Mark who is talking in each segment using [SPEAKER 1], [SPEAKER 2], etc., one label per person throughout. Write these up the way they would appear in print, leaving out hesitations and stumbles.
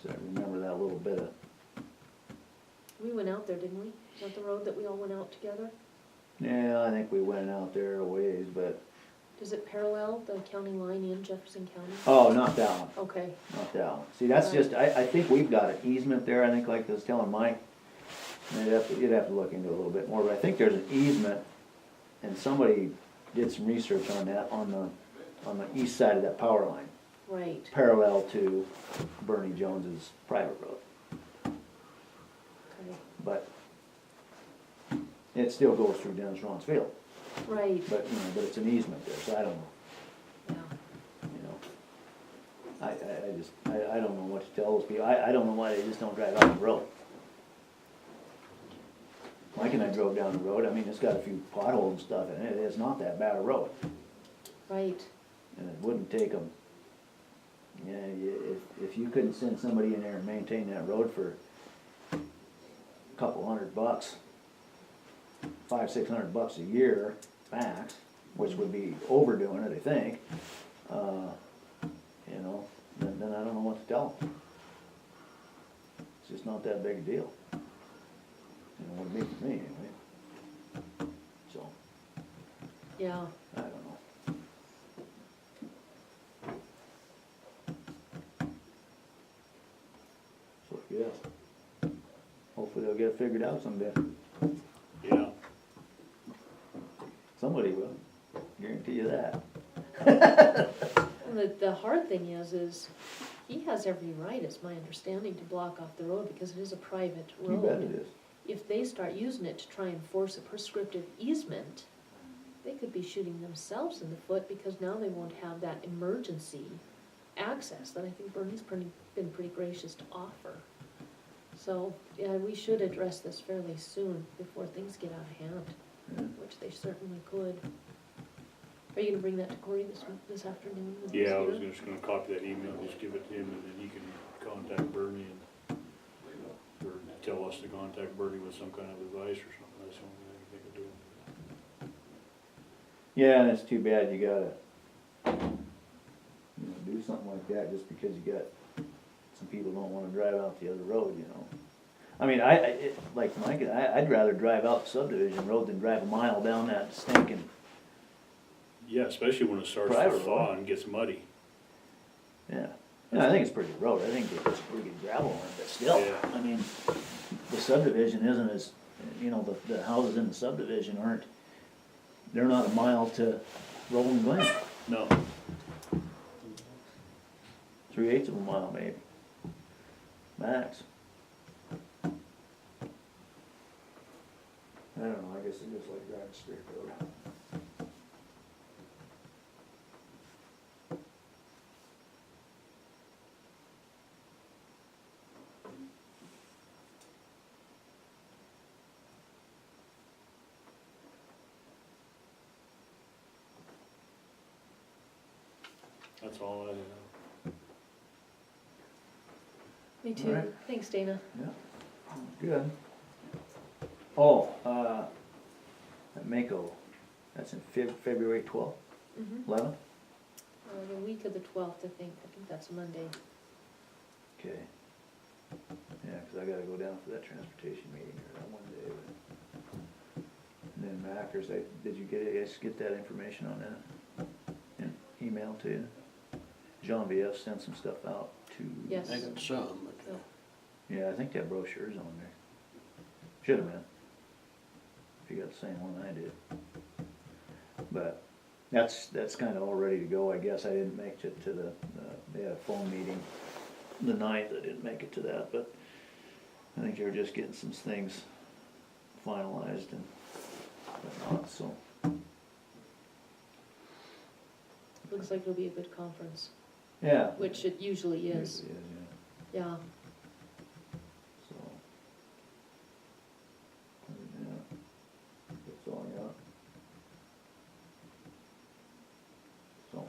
[SPEAKER 1] 'cause I remember that little bit of,
[SPEAKER 2] We went out there, didn't we? Is that the road that we all went out together?
[SPEAKER 1] yeah, I think we went out there a ways, but,
[SPEAKER 2] Does it parallel the county line in Jefferson County?
[SPEAKER 1] oh, not that one.
[SPEAKER 2] Okay,
[SPEAKER 1] Not that one. See, that's just, I think we've got an easement there, I think like I was telling Mike. You'd have to look into it a little bit more, but I think there's an easement, and somebody did some research on that, on the east side of that power line,
[SPEAKER 2] right,
[SPEAKER 1] parallel to Bernie Jones's private road.
[SPEAKER 2] okay,
[SPEAKER 1] But it still goes through Dennis Ron's field,
[SPEAKER 2] right,
[SPEAKER 1] but, but it's an easement there, so I don't know,
[SPEAKER 2] yeah.
[SPEAKER 1] I don't know what to tell those people, I don't know why they just don't drive out the road. Mike and I drove down the road, I mean, it's got a few potholes and stuff in it, it's not that bad a road,
[SPEAKER 2] Right,
[SPEAKER 1] and it wouldn't take them. Yeah, if you couldn't send somebody in there and maintain that road for a couple $100, $500-600 a year max, which would be overdoing it, I think, then I don't know what to tell them. It's just not that big a deal. Wouldn't be for me anyway. So,
[SPEAKER 2] yeah,
[SPEAKER 1] I don't know. So, yeah. Hopefully they'll get it figured out someday.
[SPEAKER 3] Yeah,
[SPEAKER 1] Somebody will, guarantee you that.
[SPEAKER 2] and the hard thing is he has every right, it's my understanding, to block off the road because it is a private
[SPEAKER 1] You
[SPEAKER 2] road.
[SPEAKER 1] bet it is.
[SPEAKER 2] If they start using it to try and force a prescriptive easement, they could be shooting themselves in the foot because now they won't have that emergency access that I think Bernie's been pretty gracious to offer. So, yeah, we should address this fairly soon before things get out of hand,
[SPEAKER 1] Yeah.
[SPEAKER 2] which they certainly could. Are you gonna bring that to Cory this afternoon? when he's
[SPEAKER 3] yeah, I was
[SPEAKER 2] here?
[SPEAKER 3] just gonna copy that email, just give it to him, and then he can contact Bernie or tell us to contact Bernie with some kind of advice or something, that's the only thing they could do.
[SPEAKER 1] Yeah, and it's too bad you gotta, do something like that just because you got, some people don't wanna drive out the other road, I mean, like Mike, I'd rather drive out the subdivision road than drive a mile down that stinking,
[SPEAKER 3] Yeah, especially when it starts to
[SPEAKER 1] Private
[SPEAKER 3] thaw
[SPEAKER 1] road.
[SPEAKER 3] and gets muddy.
[SPEAKER 1] yeah. I think it's pretty good road, I think it's pretty good gravel on it, but still,
[SPEAKER 3] Yeah.
[SPEAKER 1] I mean, the subdivision isn't as, the houses in the subdivision aren't, they're not a mile to Rolling Glen,
[SPEAKER 3] No,
[SPEAKER 1] 3/8 of a mile maybe, max. I don't know, I guess it's just like driving straight road.
[SPEAKER 3] that's all I have.
[SPEAKER 2] Me too,
[SPEAKER 1] Alright.
[SPEAKER 2] thanks Dana.
[SPEAKER 1] Yeah, good. Oh, that Mako, that's in February 12th,
[SPEAKER 2] Mm-hmm.
[SPEAKER 1] 11th?
[SPEAKER 2] The week of the 12th, I think that's a Monday.
[SPEAKER 1] Okay. Yeah, 'cause I gotta go down for that transportation meeting or that one day. But. And then Mackers, did you get that information on that? In email to you? Jean B.F. sent some stuff out to.
[SPEAKER 2] Yes.
[SPEAKER 4] I got some, but
[SPEAKER 2] So,
[SPEAKER 1] Yeah, I think that brochure's on there. Should've been. If you got the same one I did. But that's kinda all ready to go, I guess. I didn't make it to they had a phone meeting the 9th, I didn't make it to that, but I think they were just getting some things finalized and whatnot, so.
[SPEAKER 2] looks like it'll be a good conference,
[SPEAKER 1] Yeah.
[SPEAKER 2] which it usually is,
[SPEAKER 1] Usually
[SPEAKER 2] yeah.
[SPEAKER 1] so. Yeah. That's all I got. So.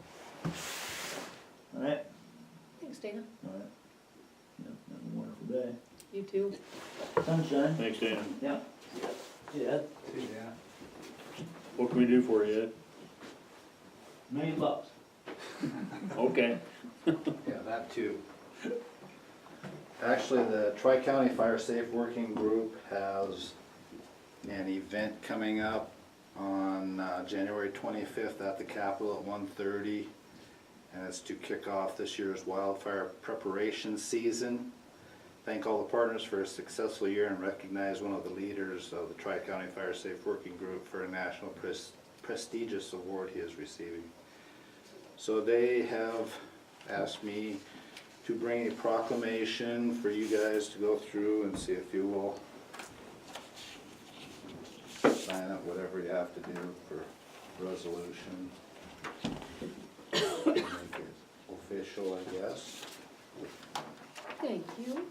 [SPEAKER 1] Alright,
[SPEAKER 2] Thanks Dana,
[SPEAKER 1] alright. Yeah, have a wonderful day.
[SPEAKER 2] you too.
[SPEAKER 1] Sunshine.
[SPEAKER 3] Thanks, Dan.
[SPEAKER 1] Yeah. Yeah.
[SPEAKER 3] What can we do for you, Ed?
[SPEAKER 1] $1,000,000.
[SPEAKER 3] Okay.
[SPEAKER 4] yeah, that too. Actually, the Tri-County Fire Safe Working Group has an event coming up on January 25th at the Capitol at 1:30. And it's to kick off this year's wildfire preparation season. Thank all the partners for a successful year and recognize one of the leaders of the Tri-County Fire Safe Working Group for a national prestigious award he is receiving. So they have asked me to bring a proclamation for you guys to go through and see if you will sign up, whatever you have to do for resolution. Make it official, I guess.
[SPEAKER 2] Thank you.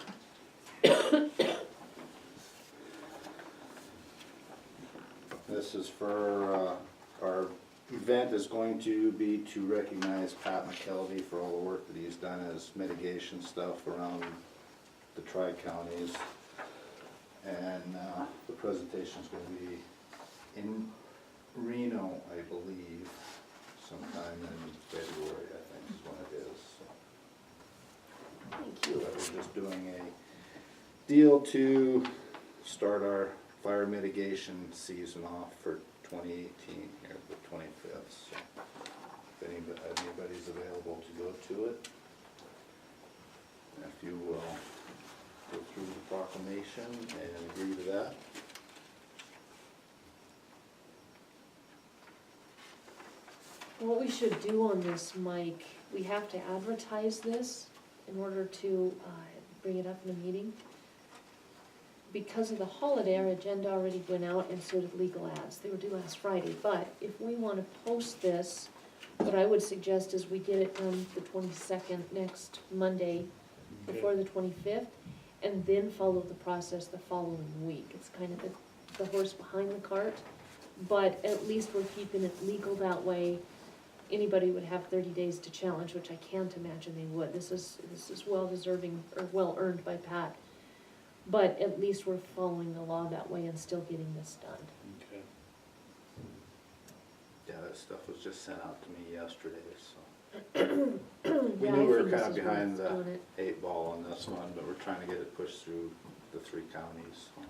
[SPEAKER 4] This is for, our event is going to be to recognize Pat McKelvey for all the work that he's done as mitigation stuff around the tri-counties. And the presentation's gonna be in Reno, I believe, sometime in February, I think is when it is. So.
[SPEAKER 2] Thank you.
[SPEAKER 4] But we're just doing a deal to start our fire mitigation season off for 2018, here the 25th. So if anybody's available to go to it, if you will go through the proclamation and agree to that.
[SPEAKER 2] What we should do on this, Mike, we have to advertise this in order to bring it up in a meeting. Because of the holiday, our agenda already went out and so did legal ads. They were due last Friday, but if we want to post this, what I would suggest is we get it done the 22nd, next Monday, before the 25th, and then follow the process the following week. It's kind of the horse behind the cart, but at least we're keeping it legal that way. Anybody would have 30 days to challenge, which I can't imagine they would. This is well deserving, or well earned by Pat. But at least we're following the law that way and still getting this done.
[SPEAKER 3] Okay.
[SPEAKER 4] Yeah, that stuff was just sent out to me yesterday, so. We
[SPEAKER 2] Yeah,
[SPEAKER 4] knew
[SPEAKER 2] I
[SPEAKER 4] we were
[SPEAKER 2] think this
[SPEAKER 4] kind of
[SPEAKER 2] is
[SPEAKER 4] behind
[SPEAKER 2] worth
[SPEAKER 4] the
[SPEAKER 2] doing it.
[SPEAKER 4] 8 ball on this one, but we're trying to get it pushed through the 3 counties, so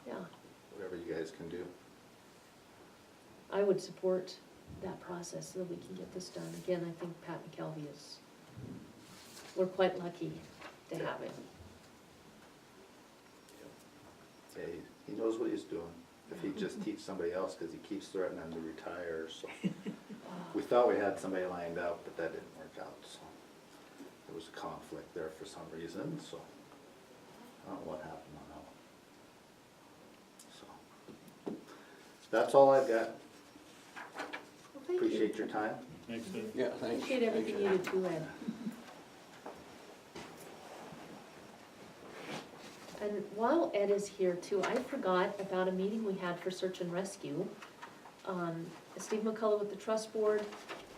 [SPEAKER 2] Yeah,
[SPEAKER 4] whatever you guys can do.
[SPEAKER 2] I would support that process so that we can get this done. Again, I think Pat McKelvey we're quite lucky to have it.
[SPEAKER 4] Yeah, he knows what he's doing. If he just teach somebody else, because he keeps threatening to retire, so. We thought we had somebody lined up, but that didn't work out, so. There was a conflict there for some reason, so. I don't know what happened on that one. So. That's all I've got.
[SPEAKER 2] Well, thank you.
[SPEAKER 4] Appreciate your time.
[SPEAKER 3] Thanks, Ed.
[SPEAKER 5] Yeah, thanks.
[SPEAKER 2] Appreciate everything you do too, Ed. And while Ed is here too, I forgot about a meeting we had for search and rescue. Steve McCullough with the trust board,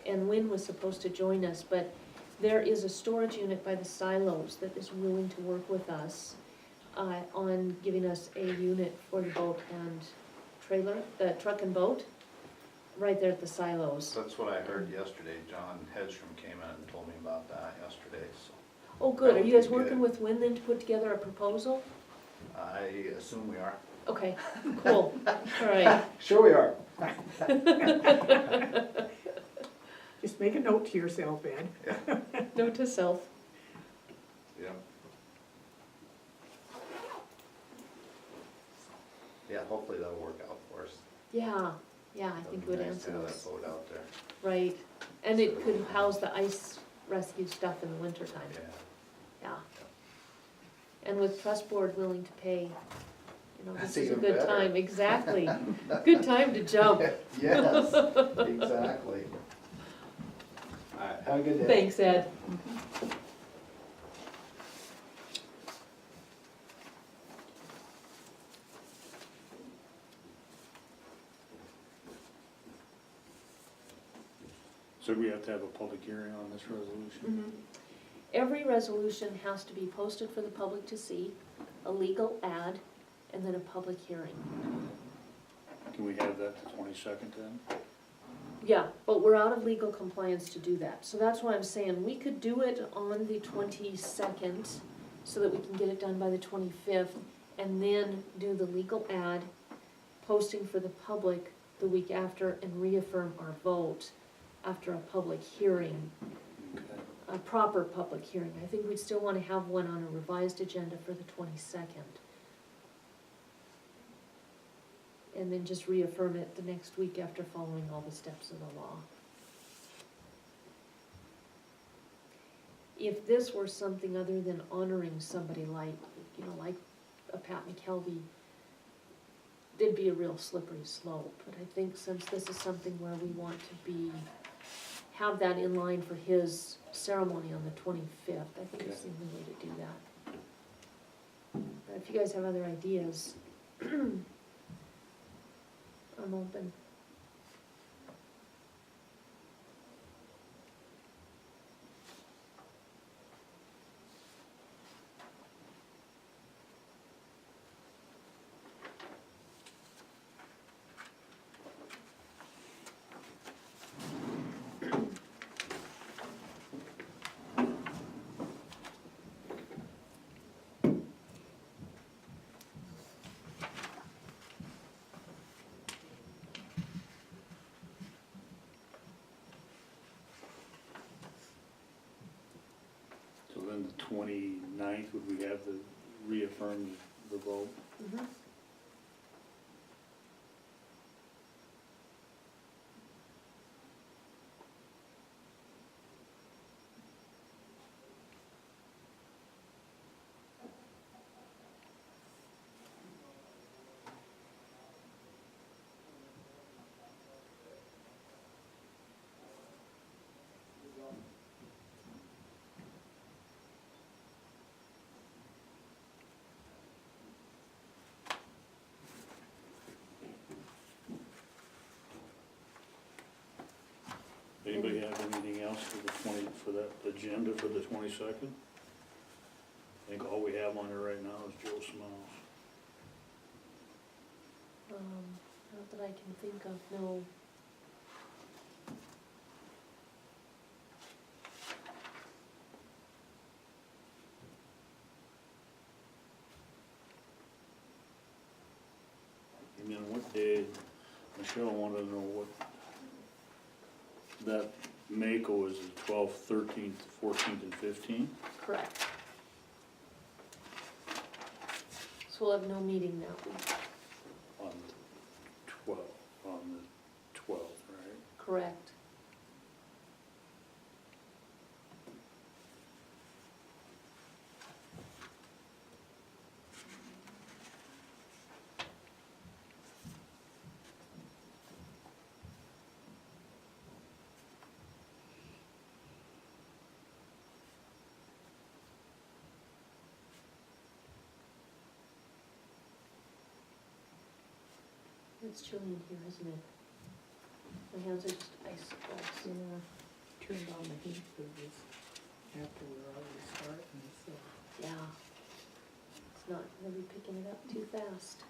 [SPEAKER 2] and Wynn was supposed to join us, but there is a storage unit by the silos that is willing to work with us on giving us a unit for the boat and trailer, the truck and boat, right there at the silos.
[SPEAKER 4] That's what I heard yesterday. John Hedstrom came in and told me about that yesterday, so.
[SPEAKER 2] Oh, good, are you guys
[SPEAKER 4] That would be
[SPEAKER 2] working
[SPEAKER 4] good.
[SPEAKER 2] with Wynn then to put together a proposal?
[SPEAKER 4] I assume we are.
[SPEAKER 2] Okay, cool, all right.
[SPEAKER 4] Sure we are.
[SPEAKER 6] Just make a note to yourself, Ed.
[SPEAKER 2] Note to self.
[SPEAKER 4] Yeah. Yeah, hopefully that'll work out for us.
[SPEAKER 2] Yeah, yeah, I think it would
[SPEAKER 4] It'd be nice
[SPEAKER 2] answer
[SPEAKER 4] to have
[SPEAKER 2] those,
[SPEAKER 4] that boat out there.
[SPEAKER 2] right. And it could house the ice rescue stuff in the wintertime,
[SPEAKER 4] Yeah.
[SPEAKER 2] yeah. And with trust board willing to pay, you know, this
[SPEAKER 4] That's
[SPEAKER 2] is a
[SPEAKER 4] even
[SPEAKER 2] good
[SPEAKER 4] better.
[SPEAKER 2] time, exactly. Good time to jump.
[SPEAKER 4] Yes, exactly. All right, have a good day.
[SPEAKER 2] Thanks, Ed.
[SPEAKER 3] So we have to have a public hearing on this resolution?
[SPEAKER 2] Mhm. Every resolution has to be posted for the public to see, a legal ad, and then a public hearing.
[SPEAKER 3] Can we have that the 22nd then?
[SPEAKER 2] Yeah, but we're out of legal compliance to do that, so that's why I'm saying we could do it on the 22nd so that we can get it done by the 25th, and then do the legal ad, posting for the public the week after, and reaffirm our vote after a public hearing,
[SPEAKER 3] Okay.
[SPEAKER 2] a proper public hearing. I think we'd still wanna have one on a revised agenda for the 22nd. And then just reaffirm it the next week after following all the steps of the law. If this were something other than honoring somebody like, you know, like a Pat McKelvey, there'd be a real slippery slope. But I think since this is something where we want to be, have that in line for his ceremony on the 25th, I think it's the only way to do that. But if you guys have other ideas, I'm open.
[SPEAKER 3] So then the 29th, would we have the reaffirm the vote?
[SPEAKER 2] Mhm.
[SPEAKER 3] Anybody have anything else for the for that agenda for the 22nd? I think all we have on there right now is Joe Smiles.
[SPEAKER 2] Not that I can think of, no.
[SPEAKER 3] And then what day, Michelle wanted to know what, that Mako is the 12th, 13th, 14th, and 15th?
[SPEAKER 2] Correct. So we'll have no meeting that week.
[SPEAKER 3] On the 12th, right?
[SPEAKER 2] Correct. It's chilly in here, isn't it? My hands are just icicles.
[SPEAKER 6] Yeah, turned on the heat for this after we were already starting, so.
[SPEAKER 2] Yeah. It's not gonna be picking it up too fast.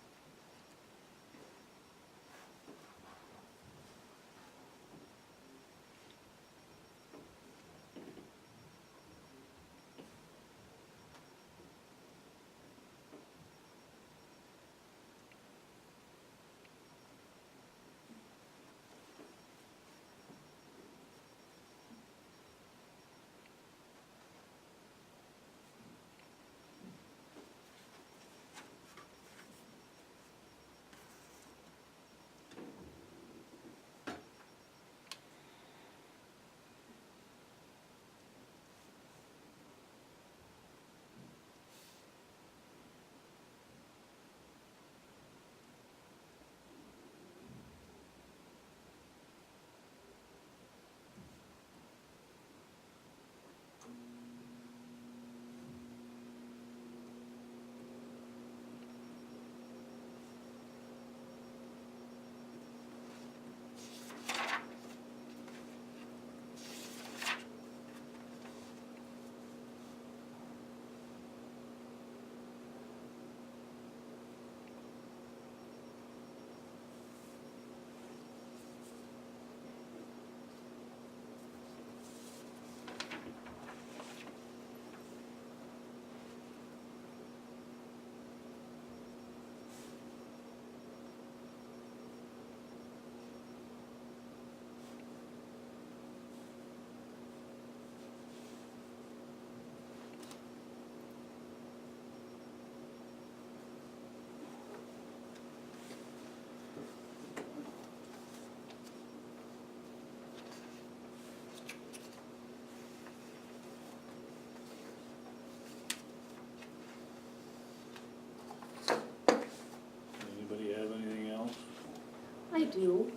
[SPEAKER 2] do,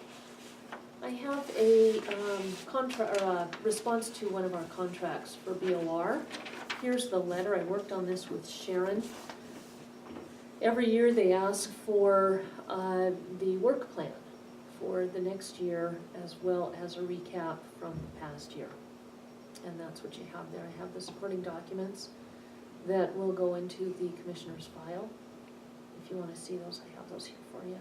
[SPEAKER 2] I have a response to one of our contracts for BOR. Here's the letter, I worked on this with Sharon. Every year they ask for the work plan for the next year as well as a recap from the past year. And that's what you have there. I have the supporting documents that will go into the commissioner's file. If you wanna see those, I have those here for you.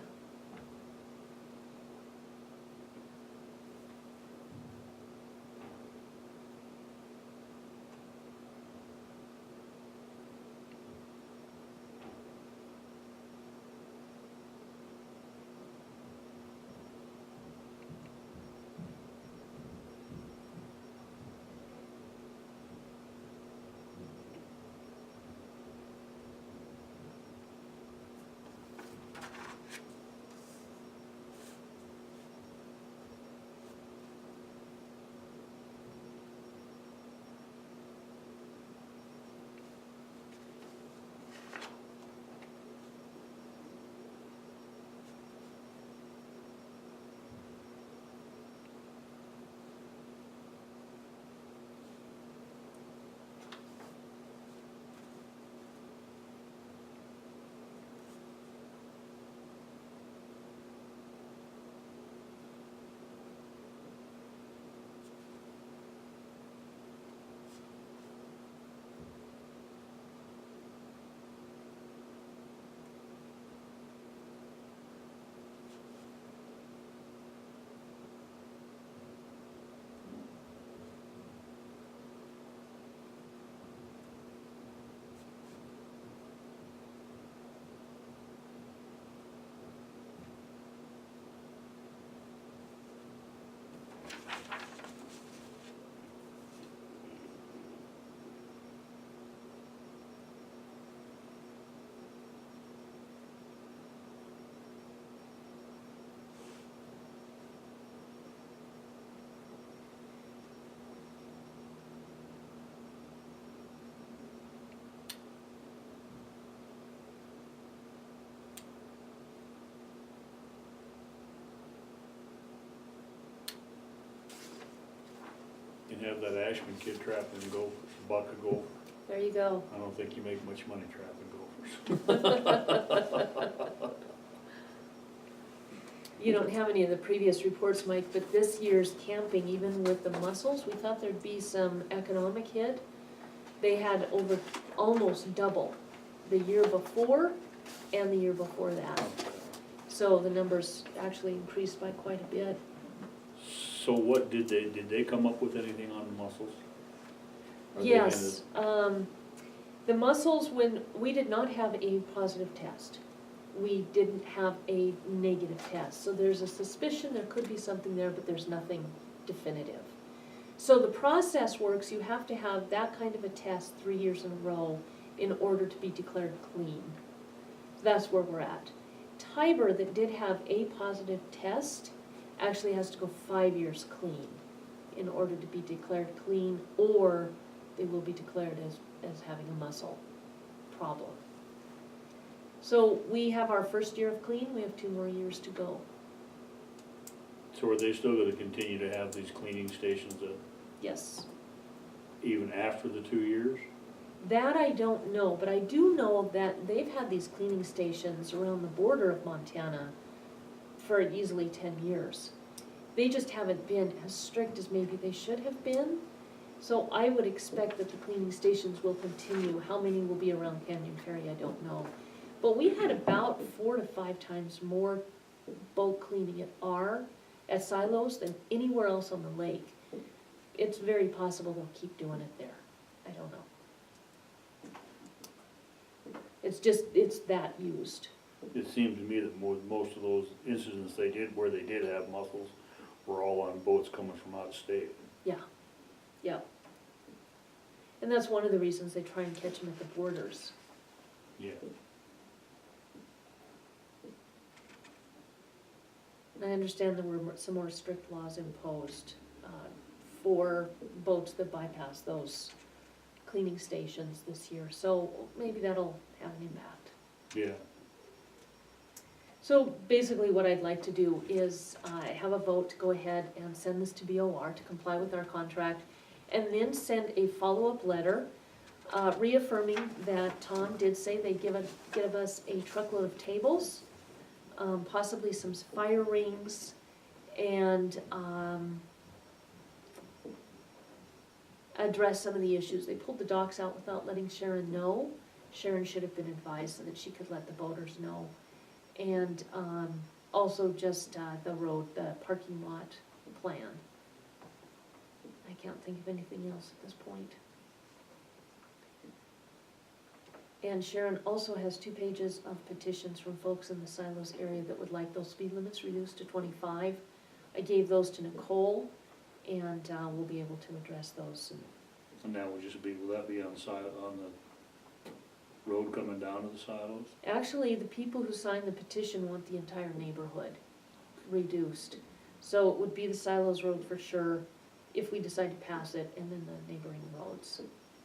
[SPEAKER 3] You can have that Ashman kid trapping gophers, a buck of gopher.
[SPEAKER 2] There you go.
[SPEAKER 3] I don't think you make much money trapping gophers.
[SPEAKER 2] You don't have any of the previous reports, Mike, but this year's camping, even with the mussels, we thought there'd be some economic hit. They had over, almost double the year before and the year before that. So the numbers actually increased by quite a bit.
[SPEAKER 3] So what, did they come up with anything on the mussels? Or they
[SPEAKER 2] Yes, the mussels, when, we did not have a positive test. We didn't have a negative test, so there's a suspicion there could be something there, but there's nothing definitive. So the process works, you have to have that kind of a test 3 years in a row in order to be declared clean. That's where we're at. Tiber, that did have a positive test, actually has to go 5 years clean in order to be declared clean, or they will be declared as having a mussel problem. So we have our first year of clean, we have 2 more years to go.
[SPEAKER 3] So are they still gonna continue to have these cleaning stations
[SPEAKER 2] Yes.
[SPEAKER 3] even after the 2 years?
[SPEAKER 2] That I don't know, but I do know that they've had these cleaning stations around the border of Montana for easily 10 years. They just haven't been as strict as maybe they should have been. So I would expect that the cleaning stations will continue. How many will be around Canyon Ferry, I don't know. But we had about 4 to 5 times more boat cleaning at Silos than anywhere else on the lake. It's very possible they'll keep doing it there. I don't know. It's that used.
[SPEAKER 3] It seemed to me that most of those incidents they did, where they did have mussels, were all on boats coming from out of state.
[SPEAKER 2] Yeah. And that's one of the reasons they try and catch them at the borders.
[SPEAKER 3] Yeah.
[SPEAKER 2] And I understand there were some more strict laws imposed for boats that bypass those cleaning stations this year. So maybe that'll have an impact.
[SPEAKER 3] Yeah.
[SPEAKER 2] So basically what I'd like to do is have a vote to go ahead and send this to BOR to comply with our contract, and then send a follow-up letter reaffirming that Tom did say they'd give us a truckload of tables, possibly some fire rings, and address some of the issues. They pulled the docks out without letting Sharon know. Sharon should have been advised so that she could let the boaters know. And also just the road, the parking lot plan. I can't think of anything else at this point. And Sharon also has 2 pages of petitions from folks in the Silos area that would like those speed limits reduced to 25. I gave those to Nicole, and we'll be able to address those.
[SPEAKER 3] And that would just be, will that be on the road coming down to the silos?
[SPEAKER 2] Actually, the people who signed the petition want the entire neighborhood reduced. So it would be the Silos Road for sure, if we decide to pass it, and then the neighboring roads,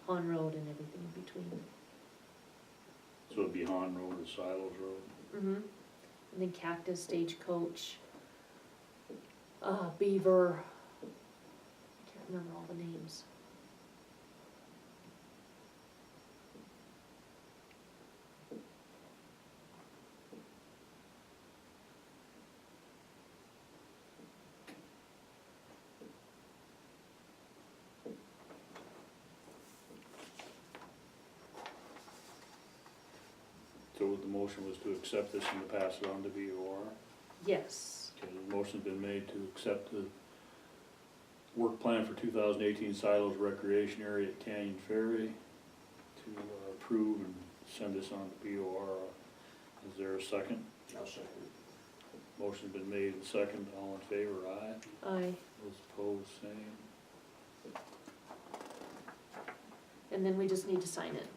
[SPEAKER 2] Hahn Road and everything in between.
[SPEAKER 3] So it'd be Hahn Road to Silos Road?
[SPEAKER 2] Mm-hmm. And then Cactus, Stagecoach, Beaver, I can't remember all the names.
[SPEAKER 3] So the motion was to accept this and to pass it on to BOR?
[SPEAKER 2] Yes.
[SPEAKER 3] Okay, the motion's been made to accept the work plan for 2018 Silos Recreation Area at Canyon Ferry, to approve and send this on to BOR. Is there a second?
[SPEAKER 5] I'll second.
[SPEAKER 3] Motion's been made and second. All in favor, aye.
[SPEAKER 2] Aye.
[SPEAKER 3] Those opposed, same.
[SPEAKER 2] And then we just need to sign it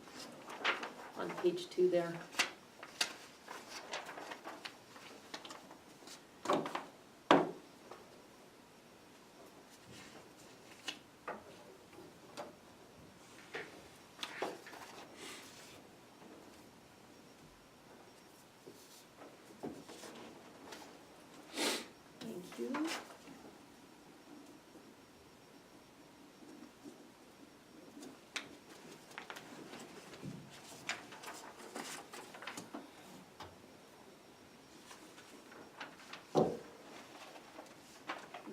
[SPEAKER 2] on page 2 there. Thank you.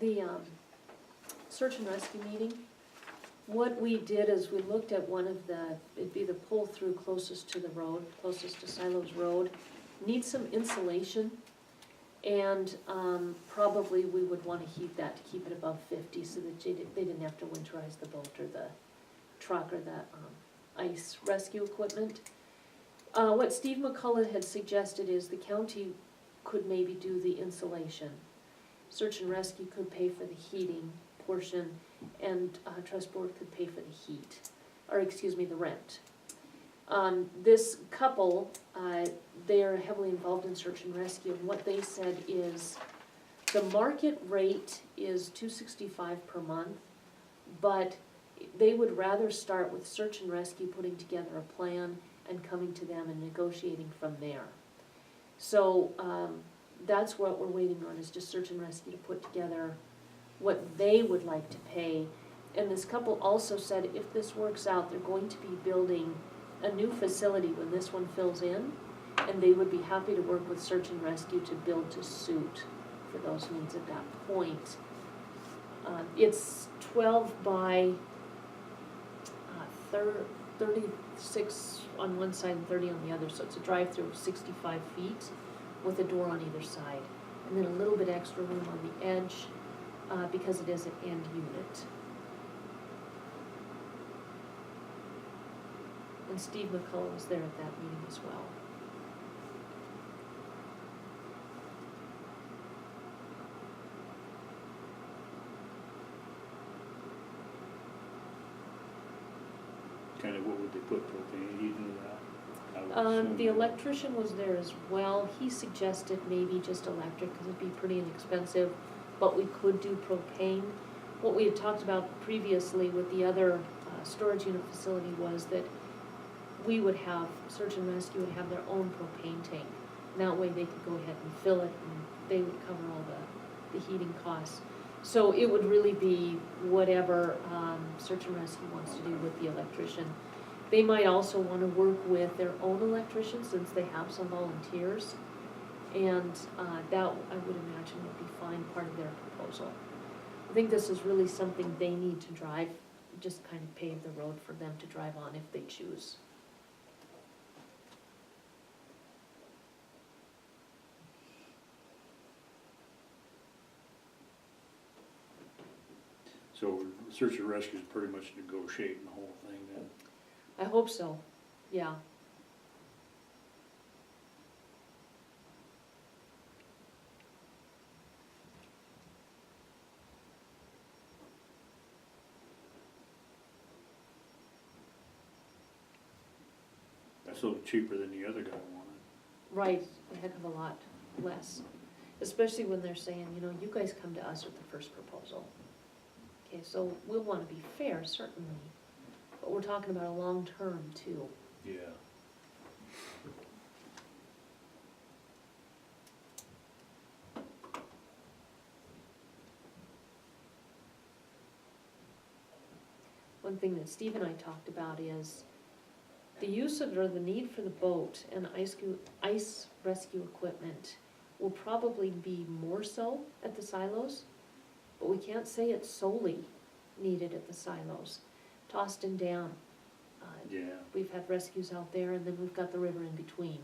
[SPEAKER 2] The search and rescue meeting, what we did is we looked at one of the, it'd be the pull-through closest to the road, closest to Silos Road, needs some insulation, and probably we would want to heat that to keep it above 50 so that they didn't have to winterize the boat or the truck or the ice rescue equipment. What Steve McCullough had suggested is the county could maybe do the insulation. Search and rescue could pay for the heating portion, and trust board could pay for the heat, or excuse me, the rent. This couple, they are heavily involved in search and rescue, and what they said is the market rate is $265 per month, but they would rather start with search and rescue putting together a plan and coming to them and negotiating from there. So that's what we're waiting on, is just search and rescue to put together what they would like to pay. And this couple also said if this works out, they're going to be building a new facility when this one fills in, and they would be happy to work with search and rescue to build to suit for those needs at that point. It's 12 by 36 on one side and 30 on the other, so it's a drive-through of 65 feet with a door on either side, and then a little bit extra room on the edge because it is an end unit. And Steve McCullough was there at that meeting as well.
[SPEAKER 3] Kind of what would they put propane heat into that? I would assume
[SPEAKER 2] The electrician was there as well. He suggested maybe just electric because it'd be pretty inexpensive, but we could do propane. What we had talked about previously with the other storage unit facility was that we would have, search and rescue would have their own propane tank. And that way they could go ahead and fill it and they would cover all the heating costs. So it would really be whatever search and rescue wants to do with the electrician. They might also want to work with their own electrician since they have some volunteers. And that, I would imagine, would be fine, part of their proposal. I think this is really something they need to drive, just kind of pave the road for them to drive on if they choose.
[SPEAKER 3] So search and rescue is pretty much negotiating the whole thing then.
[SPEAKER 2] I hope so, yeah.
[SPEAKER 3] That's a little cheaper than the other guy wanted.
[SPEAKER 2] Right, a heck of a lot less, especially when they're saying, you know, you guys come to us with the first proposal. Okay, so we'll wanna be fair, certainly, but we're talking about a long term too.
[SPEAKER 3] Yeah.
[SPEAKER 2] One thing that Steve and I talked about is the use of, or the need for the boat and ice rescue equipment will probably be more so at the silos, but we can't say it's solely needed at the silos. Toston Dam,
[SPEAKER 3] Yeah.
[SPEAKER 2] we've had rescues out there, and then we've got the river in between.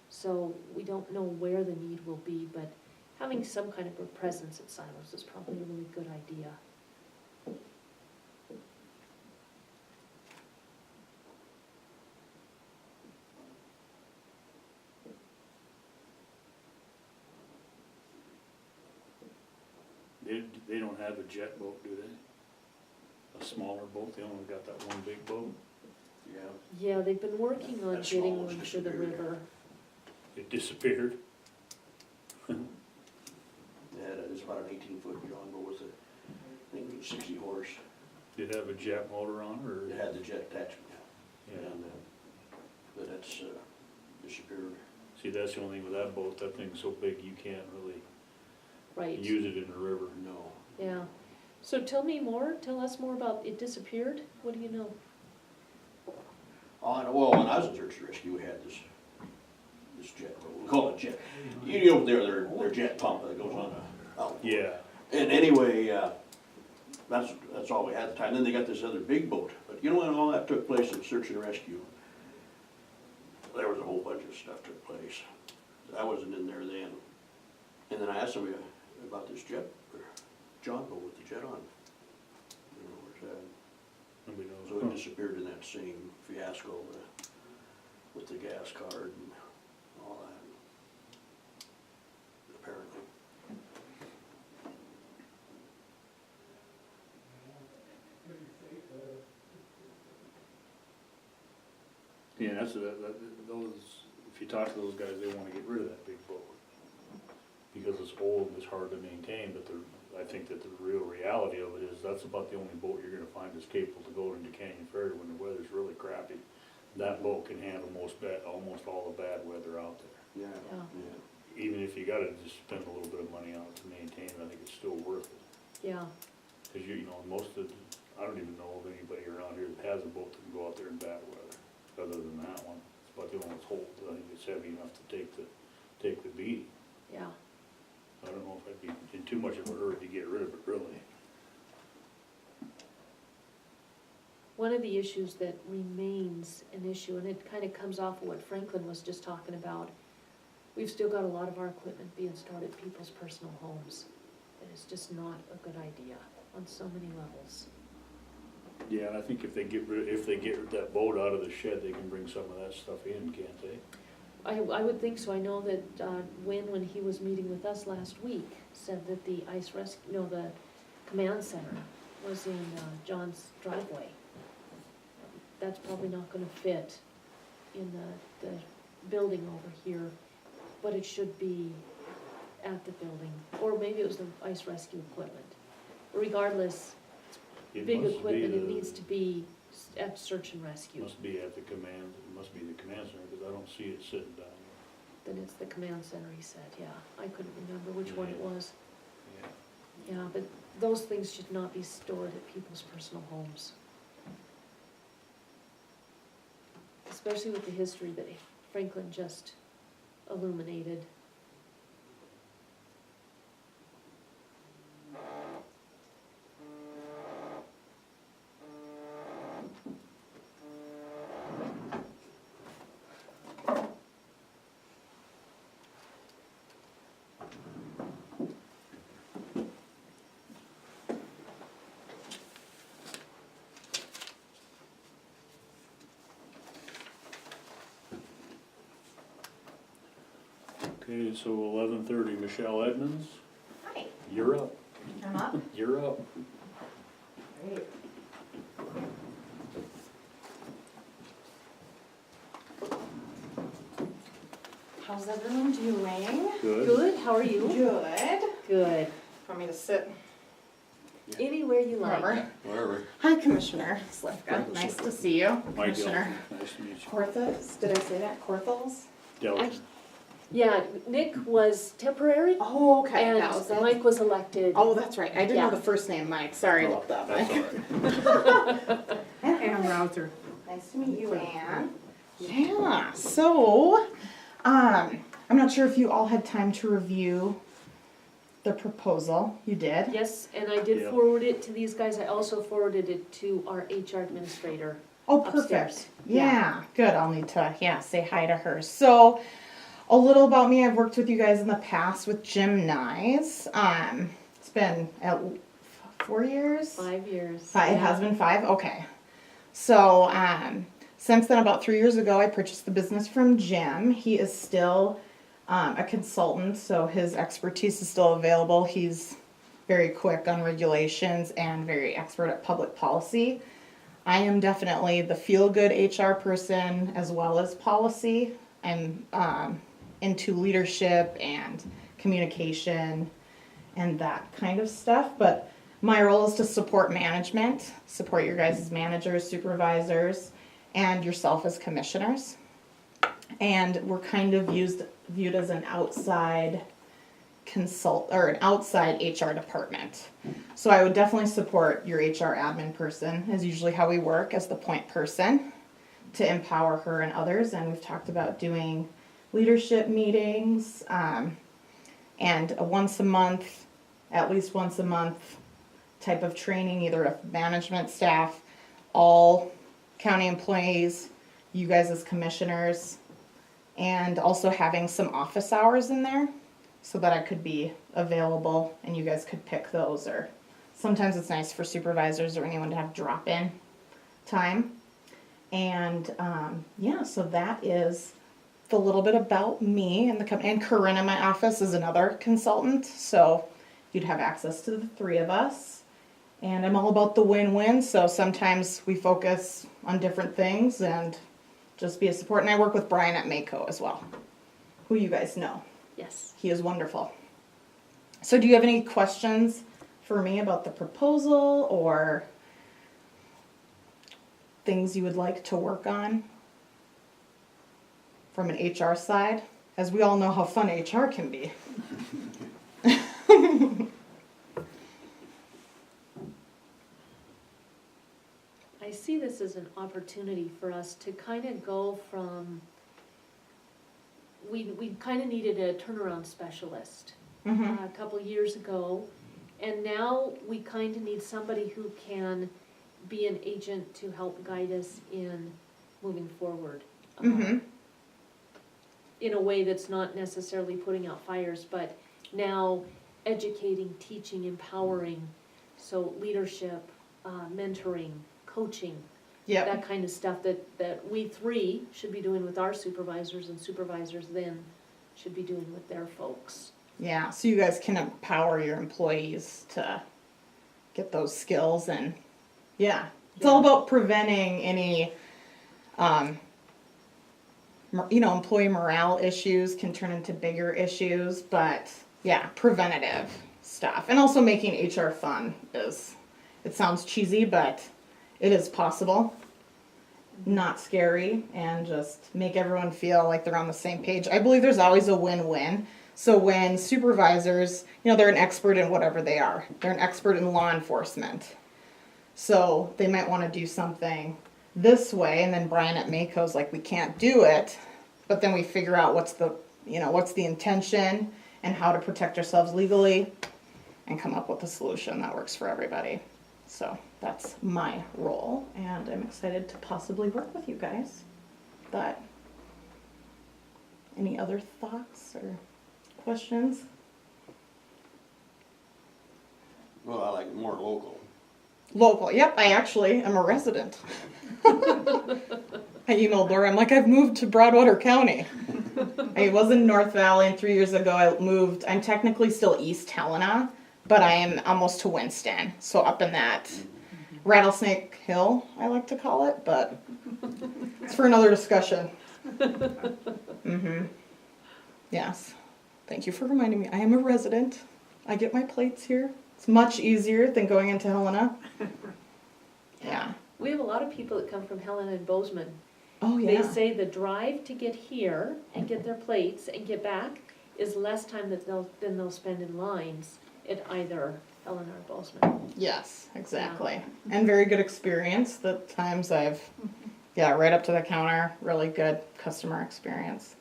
[SPEAKER 2] So we don't know where the need will be, but having some kind of a presence at silos is probably a really good idea.
[SPEAKER 3] They don't have a jet boat, do they? A smaller boat, they only got that one big boat.
[SPEAKER 5] Yeah,
[SPEAKER 2] Yeah, they've been working on
[SPEAKER 5] That
[SPEAKER 2] getting
[SPEAKER 5] small
[SPEAKER 2] one
[SPEAKER 5] one's
[SPEAKER 2] to the
[SPEAKER 5] disappeared.
[SPEAKER 2] river.
[SPEAKER 3] It disappeared.
[SPEAKER 5] it's about an 18-foot John boat with a, I think it was 60 horse.
[SPEAKER 3] Did it have a jet motor on it, or?
[SPEAKER 5] It had the jet attachment,
[SPEAKER 3] Yeah.
[SPEAKER 5] and, but that's disappeared.
[SPEAKER 3] See, that's the only thing with that boat, that thing's so big you can't really
[SPEAKER 2] Right,
[SPEAKER 3] use it in the river.
[SPEAKER 5] No,
[SPEAKER 2] yeah. So tell us more about it disappeared, what do you know?
[SPEAKER 5] well, when I was in search and rescue, we had this jet boat, we call it jet. You know, their jet pump that goes on the, out.
[SPEAKER 3] Yeah,
[SPEAKER 5] And anyway, that's all we had at the time. Then they got this other big boat. But you know when all that took place in search and rescue? There was a whole bunch of stuff took place. I wasn't in there then. And then I asked somebody about this jet, or John boat with the jet on. You know, where's that?
[SPEAKER 3] nobody
[SPEAKER 5] So
[SPEAKER 3] knows.
[SPEAKER 5] it disappeared in that same fiasco with the gas card and all that. Apparently.
[SPEAKER 3] Yeah, those, if you talk to those guys, they wanna get rid of that big boat. Because it's old and it's hard to maintain, but I think that the real reality of it is that's about the only boat you're gonna find that's capable to go into Canyon Ferry when the weather's really crappy. That boat can handle almost all the bad weather out there.
[SPEAKER 5] Yeah.
[SPEAKER 2] Yeah.
[SPEAKER 3] Even if you gotta just spend a little bit of money on it to maintain it, I think it's still worth it.
[SPEAKER 2] Yeah,
[SPEAKER 3] Cause you know, I don't even know of anybody around here that has a boat that can go out there in bad weather, other than that one. It's about the only one that's whole, I think it's heavy enough to take the beating.
[SPEAKER 2] yeah.
[SPEAKER 3] I don't know if I'd be in too much of a hurry to get rid of it, really.
[SPEAKER 2] One of the issues that remains an issue, and it kind of comes off of what Franklin was just talking about, we've still got a lot of our equipment being stored at people's personal homes. And it's just not a good idea on so many levels.
[SPEAKER 3] Yeah, and I think if they get that boat out of the shed, they can bring some of that stuff in, can't they?
[SPEAKER 2] I would think so. I know that when he was meeting with us last week, said that the the command center was in John's driveway. That's probably not gonna fit in the building over here, but it should be at the building, or maybe it was the ice rescue equipment. Regardless,
[SPEAKER 3] It
[SPEAKER 2] big
[SPEAKER 3] must be
[SPEAKER 2] equipment, it
[SPEAKER 3] the-
[SPEAKER 2] needs to be at search and rescue.
[SPEAKER 3] Must be at the command, it must be the command center, because I don't see it sitting down
[SPEAKER 2] then it's the command center, he said, yeah. I couldn't remember which one it was.
[SPEAKER 3] Yeah.
[SPEAKER 2] Yeah, but those things should not be stored at people's personal homes. Especially with the history that Franklin just illuminated.
[SPEAKER 3] Okay, so 11:30, Michelle Edmonds,
[SPEAKER 7] Hi,
[SPEAKER 3] you're up,
[SPEAKER 7] I'm up.
[SPEAKER 3] you're up.
[SPEAKER 7] Great. How's everyone doing?
[SPEAKER 3] Good.
[SPEAKER 2] Good, how are you?
[SPEAKER 7] Good.
[SPEAKER 2] Good.
[SPEAKER 7] Want me to sit
[SPEAKER 2] Anywhere you like.
[SPEAKER 7] wherever?
[SPEAKER 3] Wherever.
[SPEAKER 7] Hi, Commissioner Slivka. Nice to see you.
[SPEAKER 3] Mike
[SPEAKER 7] Commissioner
[SPEAKER 3] Gilman, nice to meet you.
[SPEAKER 7] Corthus, did I say that? Corthels?
[SPEAKER 3] Delton.
[SPEAKER 2] Yeah, Nick was temporary
[SPEAKER 7] Oh, okay.
[SPEAKER 2] and
[SPEAKER 7] That was it.
[SPEAKER 2] Mike was elected.
[SPEAKER 7] Oh, that's right. I didn't know
[SPEAKER 2] Yeah.
[SPEAKER 7] the first name, Mike. Sorry
[SPEAKER 3] Oh,
[SPEAKER 7] about that,
[SPEAKER 3] that's
[SPEAKER 7] Mike.
[SPEAKER 3] all right.
[SPEAKER 6] Ann Rouser.
[SPEAKER 7] Nice to meet you, Anne. Yeah, so, I'm not sure if you all had time to review the proposal. You did?
[SPEAKER 2] Yes, and I did
[SPEAKER 3] Yeah.
[SPEAKER 2] forward it to these guys. I also forwarded it to our HR administrator.
[SPEAKER 7] Oh, perfect.
[SPEAKER 2] Upstairs.
[SPEAKER 7] Yeah, good. I'll need to, say hi to her. So, a little about me. I've worked with you guys in the past with Jim Nyes. It's been 4 years?
[SPEAKER 2] 5 years.
[SPEAKER 7] It has been 5? Okay. So, since then, about 3 years ago, I purchased the business from Jim. He is still a consultant, so his expertise is still available. He's very quick on regulations and very expert at public policy. I am definitely the feel-good HR person as well as policy. I'm into leadership and communication and that kind of stuff, but my role is to support management, support your guys' managers, supervisors, and yourself as commissioners. And we're kind of viewed as an outside an outside HR department. So I would definitely support your HR admin person, is usually how we work, as the point person to empower her and others. And we've talked about doing leadership meetings and at least once a month type of training, either of management staff, all county employees, you guys as commissioners, and also having some office hours in there so that I could be available and you guys could pick those, or sometimes it's nice for supervisors or anyone to have drop-in time. And so that is the little bit about me and the company. And Corinne in my office is another consultant, so you'd have access to the three of us. And I'm all about the win-win, so sometimes we focus on different things and just be a support. And I work with Brian at Mako as well, who you guys know.
[SPEAKER 2] Yes.
[SPEAKER 7] He is wonderful. So do you have any questions for me about the proposal or things you would like to work on from an HR side? As we all know how fun HR can be.
[SPEAKER 2] I see this as an opportunity for us to kind of go from, we kind of needed a turnaround specialist
[SPEAKER 7] Mm-hmm.
[SPEAKER 2] a couple of years ago, and now we kind of need somebody who can be an agent to help guide us in moving forward.
[SPEAKER 7] Mm-hmm.
[SPEAKER 2] In a way that's not necessarily putting out fires, but now educating, teaching, empowering, so leadership, mentoring, coaching,
[SPEAKER 7] Yep.
[SPEAKER 2] that kind of stuff that we three should be doing with our supervisors, and supervisors then should be doing with their folks.
[SPEAKER 7] Yeah, so you guys can empower your employees to get those skills, and it's all about preventing any, employee morale issues can turn into bigger issues, but preventative stuff. And also making HR fun it sounds cheesy, but it is possible. not scary, and just make everyone feel like they're on the same page. I believe there's always a win-win. So when supervisors, they're an expert in whatever they are. They're an expert in law enforcement. So they might want to do something this way, and then Brian at Mako's like, we can't do it. But then we figure out what's the intention and how to protect ourselves legally and come up with a solution that works for everybody. So that's my role, and I'm excited to possibly work with you guys. But any other thoughts or questions?
[SPEAKER 5] Well, I like more local.
[SPEAKER 7] Local, yep, I actually am a resident. I emailed Laura, I'm like, I've moved to Broadwater County. I was in North Valley, and 3 years ago I moved. I'm technically still East Helena, but I am almost to Winston, so up in that Rattlesnake Hill, I like to call it, but it's for another discussion. Yes, thank you for reminding me. I am a resident. I get my plates here. It's much easier than going into Helena. Yeah.
[SPEAKER 2] We have a lot of people that come from Helena and Bozeman.
[SPEAKER 7] Oh,
[SPEAKER 2] They
[SPEAKER 7] yeah.
[SPEAKER 2] say the drive to get here and get their plates and get back is less time than they'll spend in lines at either Helena or Bozeman.
[SPEAKER 7] Yes, exactly. And very good experience. The times right up to the counter, really good customer experience.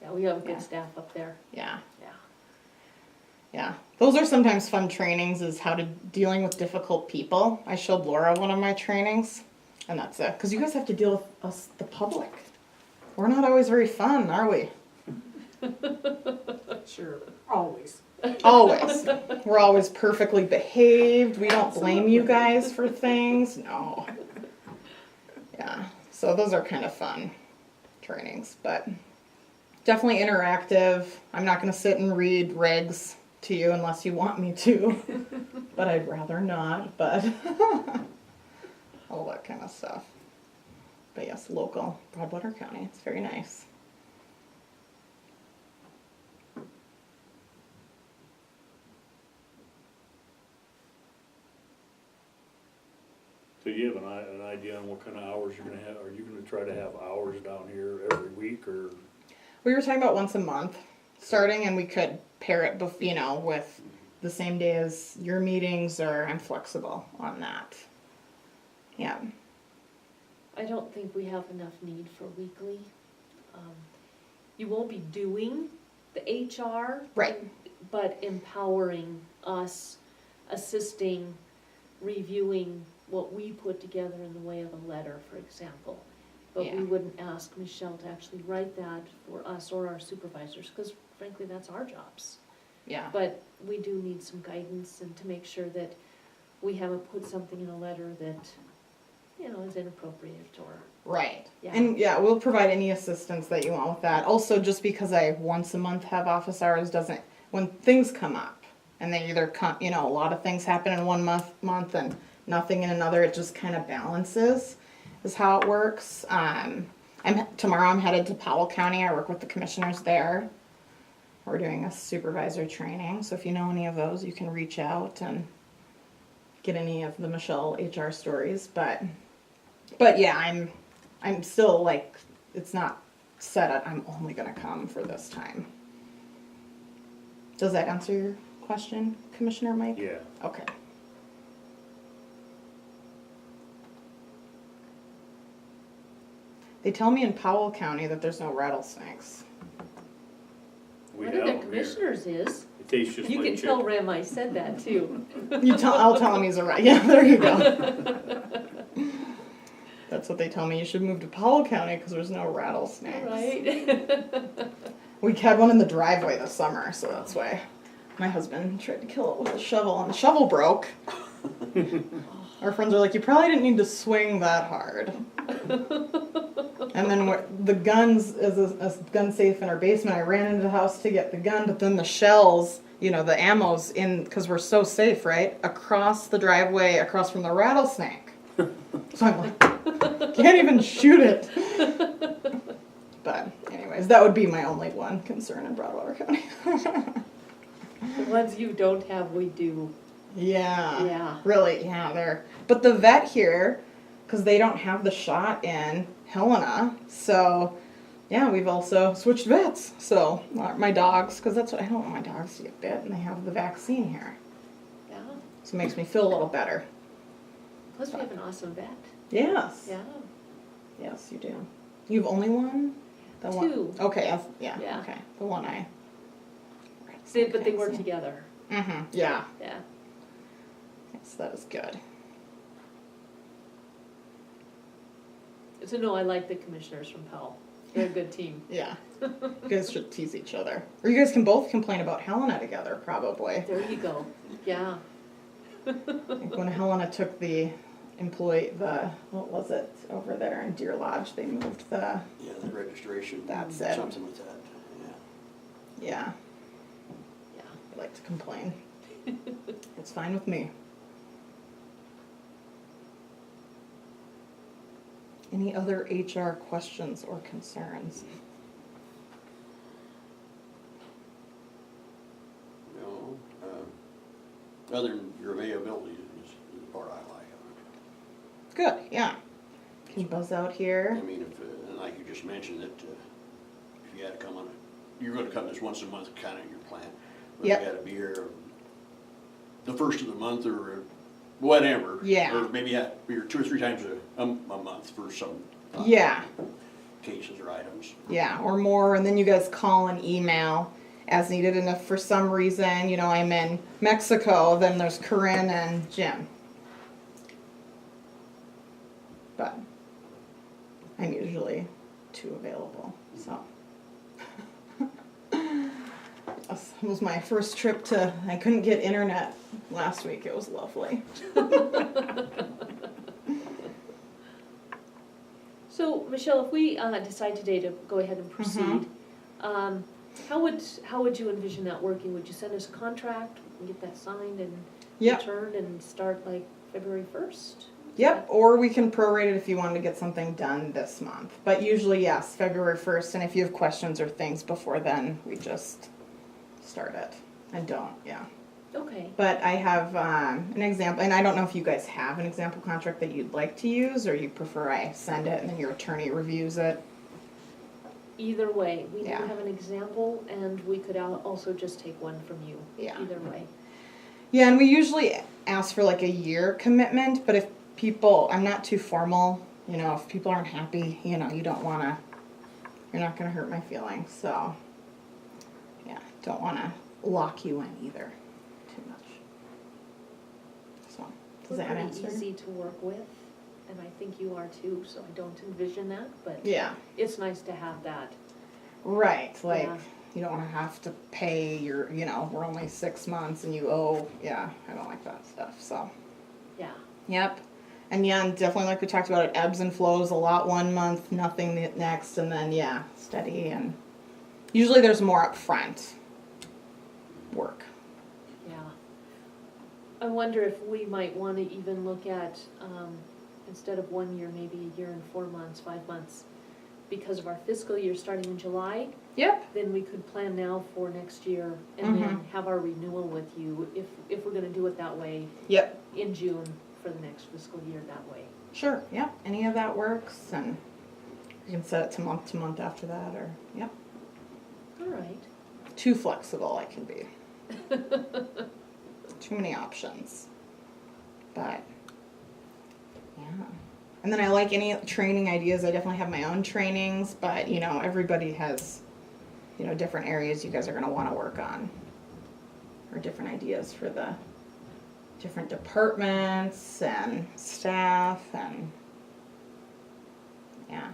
[SPEAKER 2] Yeah, we have a
[SPEAKER 7] Yeah.
[SPEAKER 2] good staff up there.
[SPEAKER 7] Yeah.
[SPEAKER 2] Yeah.
[SPEAKER 7] Yeah. Those are sometimes fun trainings, is how to dealing with difficult people. I showed Laura one of my trainings, and that's it. Because you guys have to deal with us, the public. We're not always very fun, are we?
[SPEAKER 6] Sure, always.
[SPEAKER 7] Always. We're always perfectly behaved. We don't blame you guys for things. No. Yeah. So those are kind of fun trainings, but definitely interactive. I'm not going to sit and read regs to you unless you want me to, but I'd rather not, but all that kind of stuff. But yes, local, Broadwater County. It's very nice.
[SPEAKER 3] So you have an idea on what kind of hours you're gonna have? Are you gonna try to have hours down here every week, or?
[SPEAKER 7] We were talking about once a month starting, and we could pair it, with the same day as your meetings, or I'm flexible on that. Yeah.
[SPEAKER 2] I don't think we have enough need for weekly. You won't be doing the HR.
[SPEAKER 7] Right.
[SPEAKER 2] But empowering us, assisting, reviewing what we put together in the way of a letter, for example. But
[SPEAKER 7] Yeah.
[SPEAKER 2] we wouldn't ask Michelle to actually write that for us or our supervisors, because frankly, that's our jobs.
[SPEAKER 7] Yeah.
[SPEAKER 2] But we do need some guidance and to make sure that we haven't put something in a letter that, is inappropriate or,
[SPEAKER 7] Right.
[SPEAKER 2] Yeah.
[SPEAKER 7] And we'll provide any assistance that you want with that. Also, just because I once a month have office hours doesn't, when things come up and they either come, a lot of things happen in one month and nothing in another, it just kind of balances is how it works. Tomorrow I'm headed to Powell County. I work with the commissioners there. We're doing a supervisor training. So if you know any of those, you can reach out and get any of the Michelle HR stories. But yeah, I'm still like, it's not set up, I'm only gonna come for this time. Does that answer your question, Commissioner Mike?
[SPEAKER 3] Yeah.
[SPEAKER 7] Okay. They tell me in Powell County that there's no rattlesnakes.
[SPEAKER 3] We
[SPEAKER 2] one
[SPEAKER 3] have
[SPEAKER 2] of the
[SPEAKER 3] them here.
[SPEAKER 2] commissioners is.
[SPEAKER 3] It tastes just
[SPEAKER 2] You
[SPEAKER 3] like
[SPEAKER 2] can tell
[SPEAKER 3] chicken.
[SPEAKER 2] Rem I said that too.
[SPEAKER 7] I'll tell him he's a rat. Yeah, there you go. That's what they tell me. You should move to Powell County because there's no rattlesnakes.
[SPEAKER 2] Right?
[SPEAKER 7] We had one in the driveway this summer, so that's why my husband tried to kill it with a shovel, and the shovel broke. Our friends are like, you probably didn't need to swing that hard. And then the guns, is a gun safe in our basement. I ran into the house to get the gun, but then the shells, the ammo's in, because we're so safe, right? Across the driveway, across from the rattlesnake. So I'm like, can't even shoot it. But anyways, that would be my only one concern in Broadwater County.
[SPEAKER 2] The ones you don't have, we do.
[SPEAKER 7] Yeah.
[SPEAKER 2] Yeah.
[SPEAKER 7] Really, yeah, they're. But the vet here, because they don't have the shot in Helena. So, yeah, we've also switched vets. So, my dogs, because that's what I don't want my dogs to get bit, and they have the vaccine here.
[SPEAKER 2] Yeah,
[SPEAKER 7] So, it makes me feel a little better.
[SPEAKER 2] plus we have an awesome vet,
[SPEAKER 7] Yes.
[SPEAKER 2] yeah.
[SPEAKER 7] Yes, you do. You have only one? The one.
[SPEAKER 2] Two.
[SPEAKER 7] Okay, yeah,
[SPEAKER 2] Yeah.
[SPEAKER 7] okay. The one I.
[SPEAKER 2] But they work together,
[SPEAKER 7] Mm-hmm, yeah.
[SPEAKER 2] yeah.
[SPEAKER 7] Yes, that is good.
[SPEAKER 2] So no, I like the commissioners from Powell, they're a good team.
[SPEAKER 7] Yeah. You guys should tease each other. Or you guys can both complain about Helena together, probably.
[SPEAKER 2] There you go, yeah.
[SPEAKER 7] Like when Helena took what was it, over there in Deer Lodge, they moved the,
[SPEAKER 5] Yeah, the registration.
[SPEAKER 7] That's it.
[SPEAKER 5] Something with that, yeah.
[SPEAKER 7] yeah,
[SPEAKER 2] Yeah.
[SPEAKER 7] I like to complain. It's fine with me. Any other HR questions or concerns?
[SPEAKER 5] No, other than your availability is the part I like of
[SPEAKER 7] Good, yeah. Can you buzz out
[SPEAKER 5] it.
[SPEAKER 7] here?
[SPEAKER 5] I mean, if, and like you just mentioned that, if you had to come on, you're gonna come this once a month, kind of your plan. But
[SPEAKER 7] Yep.
[SPEAKER 5] you gotta be here the first of the month or whatever.
[SPEAKER 7] Yeah.
[SPEAKER 5] Or maybe you have to be here 2 or 3 times a month for some.
[SPEAKER 7] Yeah.
[SPEAKER 5] Cases or items.
[SPEAKER 7] Yeah, or more, and then you guys call and email as needed, and if for some reason, you know, I'm in Mexico, then there's Corinne and Jim. But I'm usually too available, so. Yes, it was my first trip I couldn't get internet last week, it was lovely.
[SPEAKER 2] So, Michelle, if we decide today to go ahead and proceed, how would you envision that working? Would you send us a contract, and get that signed and
[SPEAKER 7] Yep.
[SPEAKER 2] returned and start like February 1st?
[SPEAKER 7] Yep, or we can prorate it if you wanted to get something done this month. But usually, yes, February 1st, and if you have questions or things before then, we just start it. I don't, yeah.
[SPEAKER 2] Okay,
[SPEAKER 7] But I have an example, and I don't know if you guys have an example contract that you'd like to use, or you prefer I send it and then your attorney reviews it.
[SPEAKER 2] either way, we do
[SPEAKER 7] Yeah.
[SPEAKER 2] have an example, and we could also just take one from you,
[SPEAKER 7] Yeah.
[SPEAKER 2] either way.
[SPEAKER 7] Yeah, and we usually ask for like a year commitment, but if people, I'm not too formal, you know, if people aren't happy, you know, you don't wanna, you're not gonna hurt my feelings, so. Yeah, don't wanna lock you in either, too much. So, does that
[SPEAKER 2] We're
[SPEAKER 7] answer?
[SPEAKER 2] pretty easy to work with, and I think you are too, so I don't envision that, but
[SPEAKER 7] Yeah,
[SPEAKER 2] it's nice to have that.
[SPEAKER 7] right, like,
[SPEAKER 2] Yeah.
[SPEAKER 7] you don't wanna have to pay your, you know, we're only 6 months and you owe, yeah, I don't like that stuff, so.
[SPEAKER 2] Yeah,
[SPEAKER 7] Yep. And yeah, and definitely like we talked about, it ebbs and flows a lot one month, nothing the next, and then yeah, steady, and usually there's more upfront work.
[SPEAKER 2] yeah. I wonder if we might want to even look at, instead of 1 year, maybe a year and 4 months, 5 months. Because of our fiscal year starting in July,
[SPEAKER 7] Yep.
[SPEAKER 2] then we could plan now for next year and then
[SPEAKER 7] Mhm.
[SPEAKER 2] have our renewal with you, if we're gonna do it that way,
[SPEAKER 7] Yep.
[SPEAKER 2] in June for the next fiscal year that way.
[SPEAKER 7] Sure. Yep. Any of that works, and you can set it to month after that, or yep.
[SPEAKER 2] All right.
[SPEAKER 7] Too flexible I can be. Too many options. But yeah. And then I like any training ideas. I definitely have my own trainings, but you know, everybody has, you know, different areas you guys are gonna wanna work on. Or different ideas for the different departments and staff and yeah.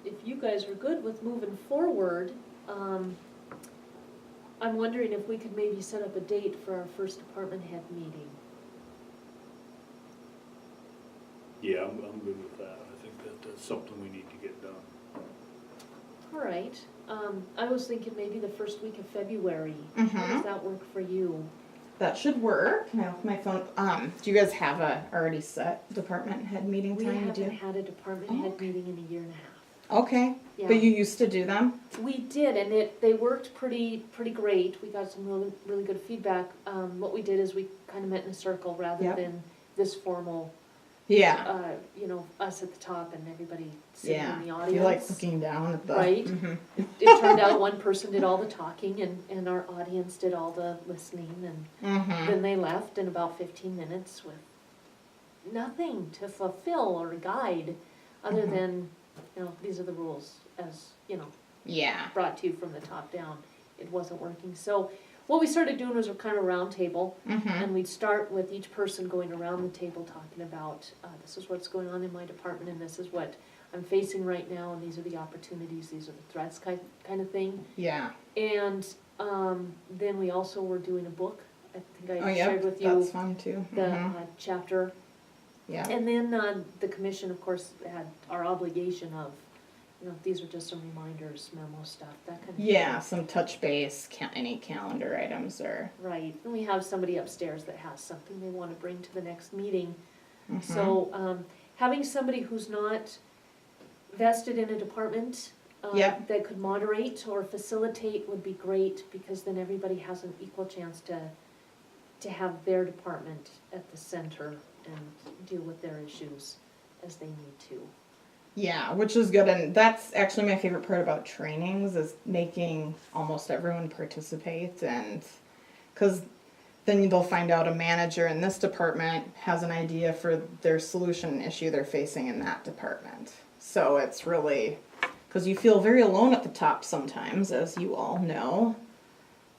[SPEAKER 2] If you guys are good with moving forward, I'm wondering if we could maybe set up a date for our first department head meeting.
[SPEAKER 3] Yeah, I'm good with that. I think that's something we need to get done.
[SPEAKER 2] All right, I was thinking maybe the first week of February. How
[SPEAKER 7] Mhm.
[SPEAKER 2] does that work for you?
[SPEAKER 7] That should work. Can I open my phone? Do you guys have a already set department head meeting
[SPEAKER 2] We
[SPEAKER 7] time? You
[SPEAKER 2] haven't
[SPEAKER 7] do?
[SPEAKER 2] had a department
[SPEAKER 7] Oh,
[SPEAKER 2] head
[SPEAKER 7] okay.
[SPEAKER 2] meeting in a year and a half.
[SPEAKER 7] Okay,
[SPEAKER 2] Yeah.
[SPEAKER 7] but you used to do them?
[SPEAKER 2] We did, and they worked pretty great. We got some really good feedback. What we did is we kind of met in a circle rather
[SPEAKER 7] Yep.
[SPEAKER 2] than this formal,
[SPEAKER 7] Yeah,
[SPEAKER 2] us at the top and everybody sitting
[SPEAKER 7] yeah.
[SPEAKER 2] in the audience.
[SPEAKER 7] You like looking down at the.
[SPEAKER 2] Right.
[SPEAKER 7] Mhm.
[SPEAKER 2] It turned out one person did all the talking and our audience did all the listening, and
[SPEAKER 7] Mhm.
[SPEAKER 2] then they left in about 15 minutes with nothing to fulfill or guide other
[SPEAKER 7] Mhm.
[SPEAKER 2] than, these are the rules as,
[SPEAKER 7] Yeah.
[SPEAKER 2] brought to you from the top down. It wasn't working. So what we started doing was a kind of round table,
[SPEAKER 7] Mhm.
[SPEAKER 2] and we'd start with each person going around the table talking about, this is what's going on in my department, and this is what I'm facing right now, and these are the opportunities, these are the threats, kind of thing.
[SPEAKER 7] Yeah.
[SPEAKER 2] And then we also were doing a book. I think
[SPEAKER 7] Oh,
[SPEAKER 2] I
[SPEAKER 7] yeah.
[SPEAKER 2] shared with
[SPEAKER 7] That's
[SPEAKER 2] you
[SPEAKER 7] fun too.
[SPEAKER 2] the
[SPEAKER 7] Mhm.
[SPEAKER 2] chapter.
[SPEAKER 7] Yeah.
[SPEAKER 2] And then the commission, of course, had our obligation of, these are just some reminders, memo stuff, that kind of thing.
[SPEAKER 7] Yeah, some touch base, any calendar items or.
[SPEAKER 2] Right, and we have somebody upstairs that has something they want to bring to the next meeting.
[SPEAKER 7] Mhm.
[SPEAKER 2] So, having somebody who's not vested in a department,
[SPEAKER 7] Yep.
[SPEAKER 2] that could moderate or facilitate would be great, because then everybody has an equal chance to have their department at the center and deal with their issues as they need to.
[SPEAKER 7] Yeah, which is good, and that's actually my favorite part about trainings is making almost everyone participate, and because then they'll find out a manager in this department has an idea for their solution issue they're facing in that department. So it's really because you feel very alone at the top sometimes, as you all know,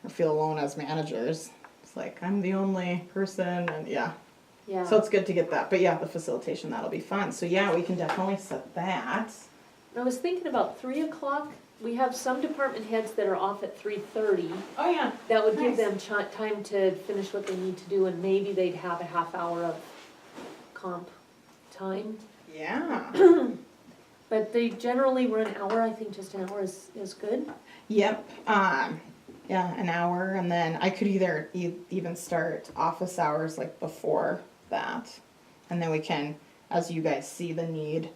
[SPEAKER 7] or feel alone as managers. It's like I'm the only person, and yeah.
[SPEAKER 2] Yeah.
[SPEAKER 7] So it's good to get that. But yeah, the facilitation, that'll be fun. So yeah, we can definitely set that.
[SPEAKER 2] I was thinking about 3:00. We have some department heads that are off at 3:30.
[SPEAKER 7] Oh yeah.
[SPEAKER 2] That would give
[SPEAKER 7] Nice.
[SPEAKER 2] them time to finish what they need to do, and maybe they'd have a half hour of comp time.
[SPEAKER 7] Yeah.
[SPEAKER 2] But they generally run an hour. I think just an hour is good.
[SPEAKER 7] Yep. Yeah, an hour, and then I could either even start office hours like before that, and then we can, as you guys see the need,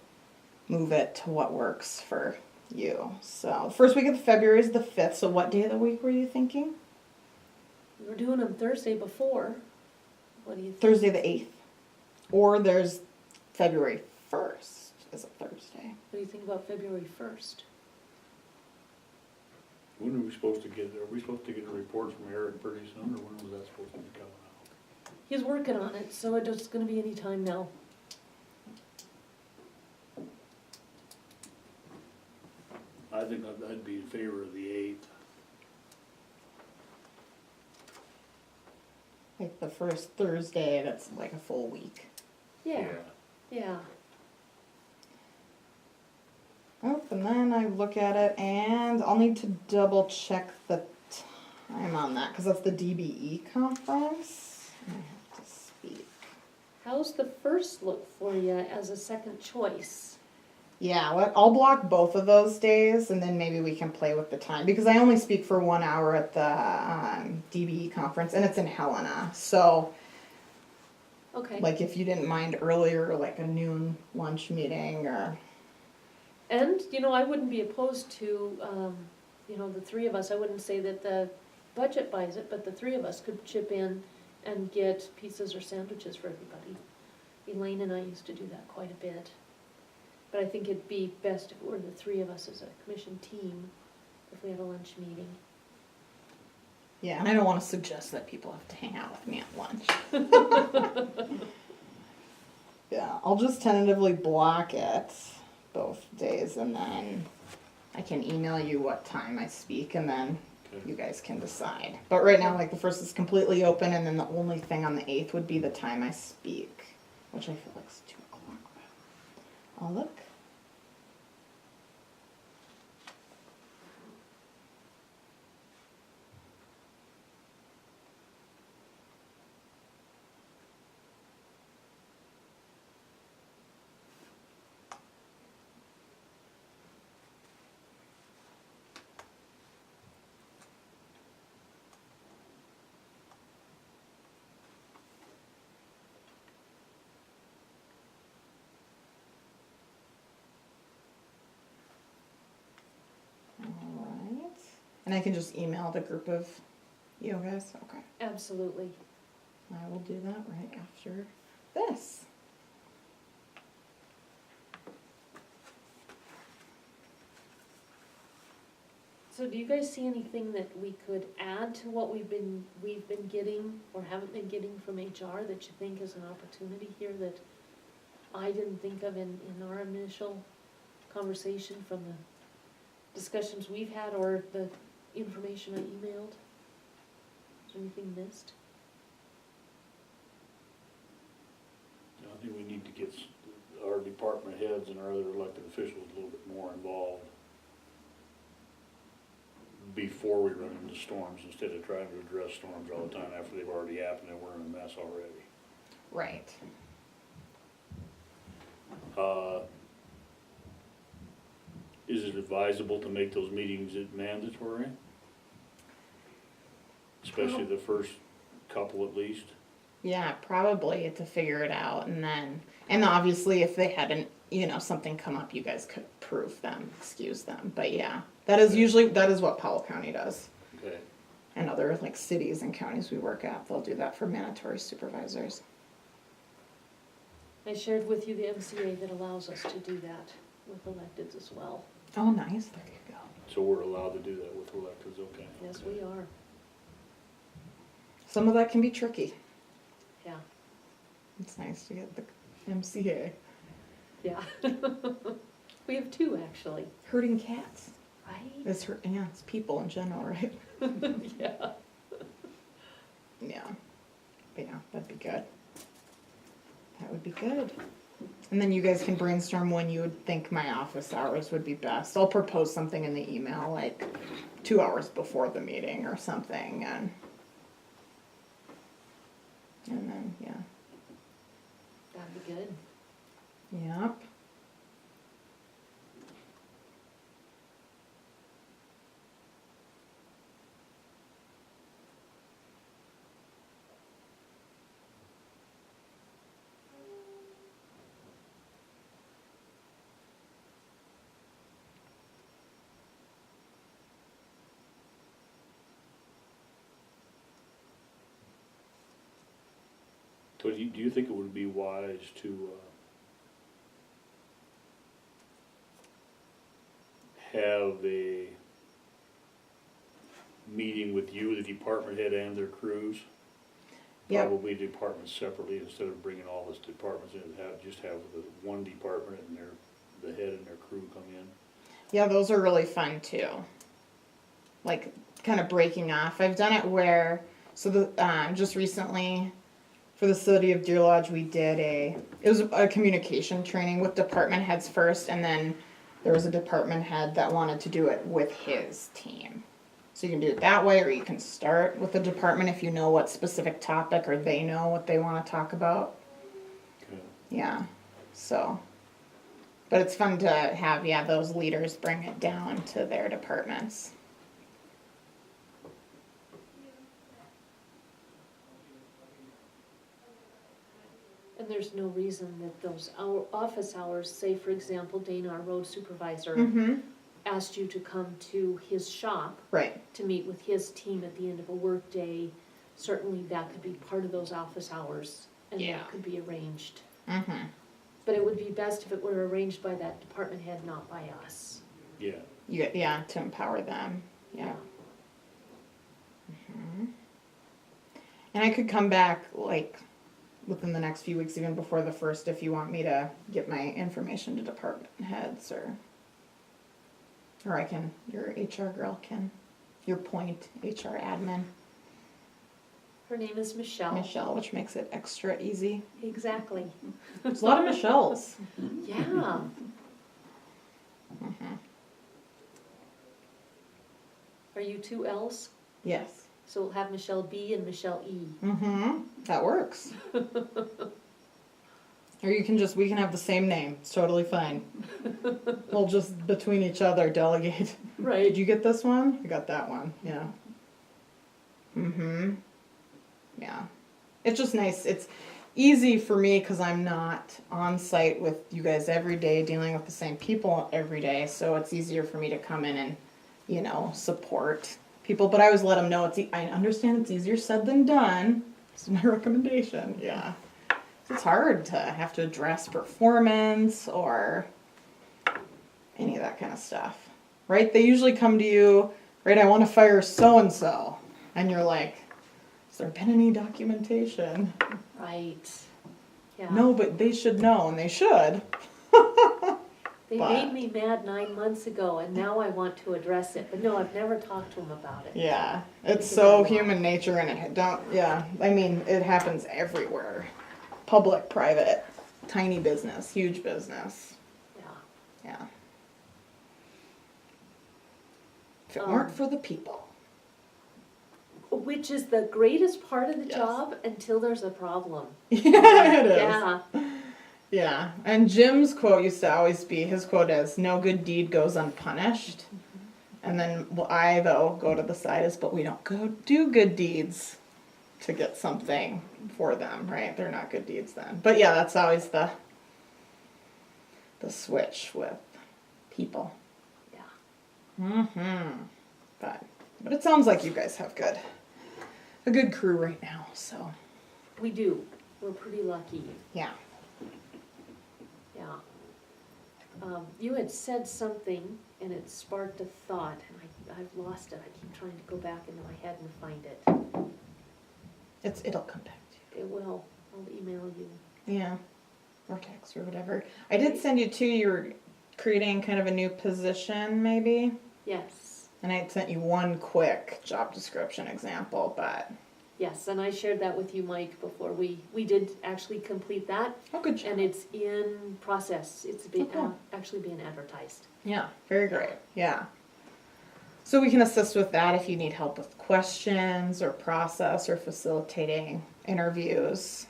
[SPEAKER 7] move it to what works for you. So the first week of February is the 5th. So what day of the week were you thinking?
[SPEAKER 2] We were doing them Thursday before. What do you think?
[SPEAKER 7] Thursday the 8th, or there's February 1st is a Thursday.
[SPEAKER 2] What do you think about February 1st?
[SPEAKER 3] When are we supposed to get a report from Eric pretty soon, or when was that supposed to be coming out?
[SPEAKER 2] He's working on it, so it's gonna be any time now.
[SPEAKER 3] I think I'd be in favor of the 8th.
[SPEAKER 7] Like the first Thursday, that's like a full week.
[SPEAKER 2] Yeah, yeah.
[SPEAKER 7] Oh, and then I look at it, and I'll need to double check the time on that because that's the DBE conference. I have to speak.
[SPEAKER 2] How's the first look for you as a second choice?
[SPEAKER 7] Yeah, I'll block both of those days, and then maybe we can play with the time because I only speak for 1 hour at the DBE conference, and it's in Helena. So,
[SPEAKER 2] Okay.
[SPEAKER 7] like, if you didn't mind earlier, like a noon lunch meeting or.
[SPEAKER 2] And, I wouldn't be opposed to, the three of us, I wouldn't say that the budget buys it, but the three of us could chip in and get pizzas or sandwiches for everybody. Elaine and I used to do that quite a bit. But I think it'd be best if it were the three of us as a commission team, if we had a lunch meeting.
[SPEAKER 7] Yeah, and I don't want to suggest that people have to hang out with me at lunch. Yeah, I'll just tentatively block it both days, and then I can email you what time I speak, and then
[SPEAKER 3] Okay.
[SPEAKER 7] you guys can decide. But right now, like, the first is completely open, and then the only thing on the 8th would be the time I speak, which I feel like is 2 o'clock. I'll look. And I can just email the group of you guys. Okay.
[SPEAKER 2] Absolutely.
[SPEAKER 7] I will do that right after this.
[SPEAKER 2] So do you guys see anything that we could add to what we've been getting or haven't been getting from HR that you think is an opportunity here that I didn't think of in our initial conversation from the discussions we've had or the information I emailed? Is there anything missed?
[SPEAKER 3] I think we need to get our department heads and our other elected officials a little bit more involved before we run into storms, instead of trying to address storms all the time after they've already happened and we're in a mess already.
[SPEAKER 7] Right.
[SPEAKER 3] Is it advisable to make those meetings mandatory? Especially the first couple at least?
[SPEAKER 7] Yeah, probably to figure it out, and then, and obviously if they hadn't, something come up, you guys could prove them, excuse them. But yeah, that is what Powell County does.
[SPEAKER 3] Okay.
[SPEAKER 7] And other like cities and counties we work at, they'll do that for mandatory supervisors.
[SPEAKER 2] I shared with you the MCA that allows us to do that with electeds as well.
[SPEAKER 7] Oh, nice. There you go.
[SPEAKER 3] So we're allowed to do that with electeds, okay?
[SPEAKER 2] Yes, we are.
[SPEAKER 7] Some of that can be tricky.
[SPEAKER 2] Yeah,
[SPEAKER 7] It's nice to get the MCA.
[SPEAKER 2] yeah. We have two, actually.
[SPEAKER 7] Herding cats.
[SPEAKER 2] Right?
[SPEAKER 7] It's it's people in general, right?
[SPEAKER 2] Yeah.
[SPEAKER 7] Yeah. But yeah, that'd be good. That would be good. And then you guys can brainstorm when you would think my office hours would be best. I'll propose something in the email, like 2 hours before the meeting or something, and then, yeah.
[SPEAKER 2] That'd be good.
[SPEAKER 7] Yep.
[SPEAKER 3] So do you think it would be wise to have a meeting with you, the department head and their crews?
[SPEAKER 7] Yep.
[SPEAKER 3] Probably departments separately, instead of bringing all those departments in, just have the one department and the head and their crew come in.
[SPEAKER 7] Yeah, those are really fun too. Like kind of breaking off. I've done it where, just recently for the city of Deer Lodge, we did it was a communication training with department heads first, and then there was a department head that wanted to do it with his team. So you can do it that way, or you can start with the department if you know what specific topic, or they know what they want to talk about.
[SPEAKER 3] Okay.
[SPEAKER 7] Yeah, so. But it's fun to have, those leaders bring it down to their departments.
[SPEAKER 2] And there's no reason that those office hours, say for example, Dana, our road supervisor,
[SPEAKER 7] Mm-hmm.
[SPEAKER 2] asked you to come to his shop
[SPEAKER 7] Right.
[SPEAKER 2] to meet with his team at the end of a workday, certainly that could be part of those office hours, and
[SPEAKER 7] Yeah.
[SPEAKER 2] that could be arranged.
[SPEAKER 7] Mm-hmm.
[SPEAKER 2] But it would be best if it were arranged by that department head, not by us.
[SPEAKER 3] Yeah.
[SPEAKER 7] To empower them. Yeah. Mm-hmm. And I could come back within the next few weeks, even before the 1st, if you want me to get my information to department heads, or I can. Your HR girl can. Your point HR admin,
[SPEAKER 2] Her name is Michelle.
[SPEAKER 7] Michelle, which makes it extra easy.
[SPEAKER 2] Exactly.
[SPEAKER 7] There's a lot of Michelles.
[SPEAKER 2] Yeah.
[SPEAKER 7] Mm-hmm.
[SPEAKER 2] Are you two L's?
[SPEAKER 7] Yes.
[SPEAKER 2] So we'll have Michelle B and Michelle E.
[SPEAKER 7] Mm-hmm. That works. Or we can have the same name. It's totally fine. We'll just, between each other, delegate. Did
[SPEAKER 2] Right.
[SPEAKER 7] you get this one? I got that one. Yeah. Mm-hmm. Yeah. It's just nice. It's easy for me because I'm not on site with you guys every day, dealing with the same people every day. So it's easier for me to come in and, you know, support people, but I always let them know I understand it's easier said than done. It's my recommendation, yeah. It's hard to have to address performance or any of that kind of stuff, right? They usually come to you, right, I want to fire so-and-so, and you're like, has there been any documentation?
[SPEAKER 2] Right, yeah.
[SPEAKER 7] No, but they should know, and they should.
[SPEAKER 2] They
[SPEAKER 7] but-
[SPEAKER 2] made me mad 9 months ago, and now I want to address it, but no, I've never talked to them about it.
[SPEAKER 7] Yeah,
[SPEAKER 2] Think
[SPEAKER 7] it's
[SPEAKER 2] about
[SPEAKER 7] so
[SPEAKER 2] it a lot.
[SPEAKER 7] human nature, and I mean, it happens everywhere. Public, private, tiny business, huge business,
[SPEAKER 2] Yeah.
[SPEAKER 7] yeah. If it
[SPEAKER 2] Um,
[SPEAKER 7] weren't for the people.
[SPEAKER 2] Which is the greatest part of the
[SPEAKER 7] Yes.
[SPEAKER 2] job until there's a problem.
[SPEAKER 7] Yeah, it is.
[SPEAKER 2] Yeah,
[SPEAKER 7] Yeah, and Jim's quote used to always be, his quote is, no good deed goes unpunished. And then I, though, go to the side is, but we don't go do good deeds to get something for them, right? They're not good deeds then. But yeah, that's always the switch with people.
[SPEAKER 2] yeah.
[SPEAKER 7] Mm-hmm. But it sounds like you guys have a good crew right now, so
[SPEAKER 2] We do. We're pretty lucky.
[SPEAKER 7] yeah.
[SPEAKER 2] Yeah. You had said something and it sparked a thought and I've lost it. I keep trying to go back into my head and find it.
[SPEAKER 7] It'll come back to you.
[SPEAKER 2] It will. I'll email you.
[SPEAKER 7] Yeah. Or text or whatever. I did send you too, you're creating kind of a new position maybe.
[SPEAKER 2] Yes.
[SPEAKER 7] And I sent you one quick job description example, but
[SPEAKER 2] Yes, and I shared that with you, Mike, before we did actually complete that.
[SPEAKER 7] oh, good job.
[SPEAKER 2] And it's in process. It's being,
[SPEAKER 7] Oh, cool.
[SPEAKER 2] actually being advertised.
[SPEAKER 7] Yeah, very great. Yeah. So we can assist with that if you need help with questions or process or facilitating interviews.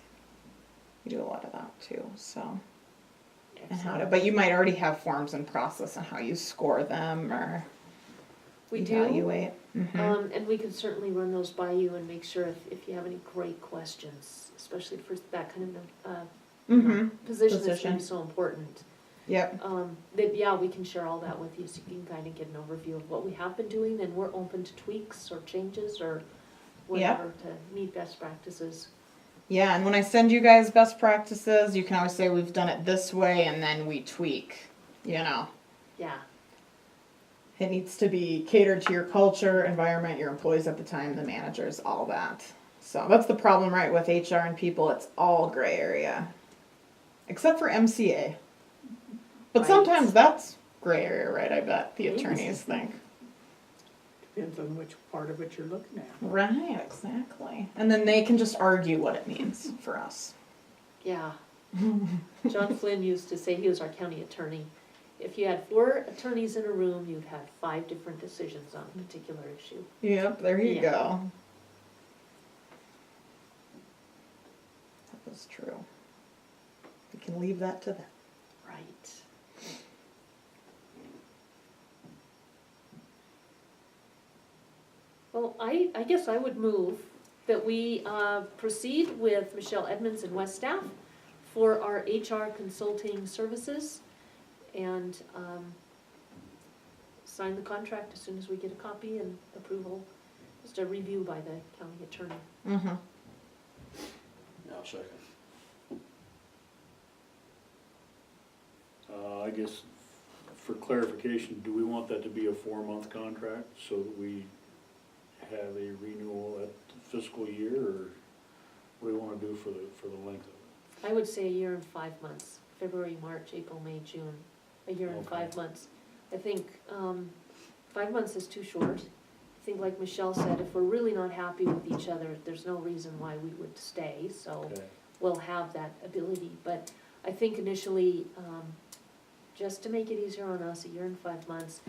[SPEAKER 7] We do a lot of that too. So and how to, but you might already have forms in process on how you score them or
[SPEAKER 2] We do.
[SPEAKER 7] evaluate. Mhm.
[SPEAKER 2] And we can certainly run those by you and make sure if you have any great questions, especially for that kind of
[SPEAKER 7] Mhm.
[SPEAKER 2] position that's
[SPEAKER 7] Position.
[SPEAKER 2] gonna be so important.
[SPEAKER 7] Yep.
[SPEAKER 2] That, yeah, we can share all that with you so you can kind of get an overview of what we have been doing and we're open to tweaks or changes or whatever to meet best practices.
[SPEAKER 7] Yeah, and when I send you guys best practices, you can always say we've done it this way and then we tweak, you know.
[SPEAKER 2] Yeah,
[SPEAKER 7] It needs to be catered to your culture, environment, your employees at the time, the managers, all that. So that's the problem, right, with HR and people, it's all gray area. Except for MCA. But
[SPEAKER 2] Right.
[SPEAKER 7] sometimes that's gray area, right, I bet the
[SPEAKER 2] It is.
[SPEAKER 7] attorneys think.
[SPEAKER 6] Depends on which part of it you're looking at.
[SPEAKER 7] Right, exactly. And then they can just argue what it means for us.
[SPEAKER 2] yeah. John Flynn used to say, he was our county attorney, if you had 4 attorneys in a room, you'd have 5 different decisions on a particular issue.
[SPEAKER 7] Yep, there you
[SPEAKER 2] Yeah.
[SPEAKER 7] go. That was true. We can leave that to them.
[SPEAKER 2] Right. Well, I guess I would move that we proceed with Michelle Edmonds and West staff for our HR consulting services and sign the contract as soon as we get a copy and approval, just a review by the county attorney.
[SPEAKER 7] Mm-hmm.
[SPEAKER 5] Now, second.
[SPEAKER 3] I guess for clarification, do we want that to be a 4-month contract so that we have a renewal at the fiscal year, or what do we wanna do for the length of it?
[SPEAKER 2] I would say a year and 5 months, February, March, April, May, June, a year and
[SPEAKER 3] Okay.
[SPEAKER 2] 5 months. I think 5 months is too short. I think like Michelle said, if we're really not happy with each other, there's no reason why we would stay, so
[SPEAKER 3] Okay.
[SPEAKER 2] we'll have that ability. But I think initially, just to make it easier on us, a year and 5 months,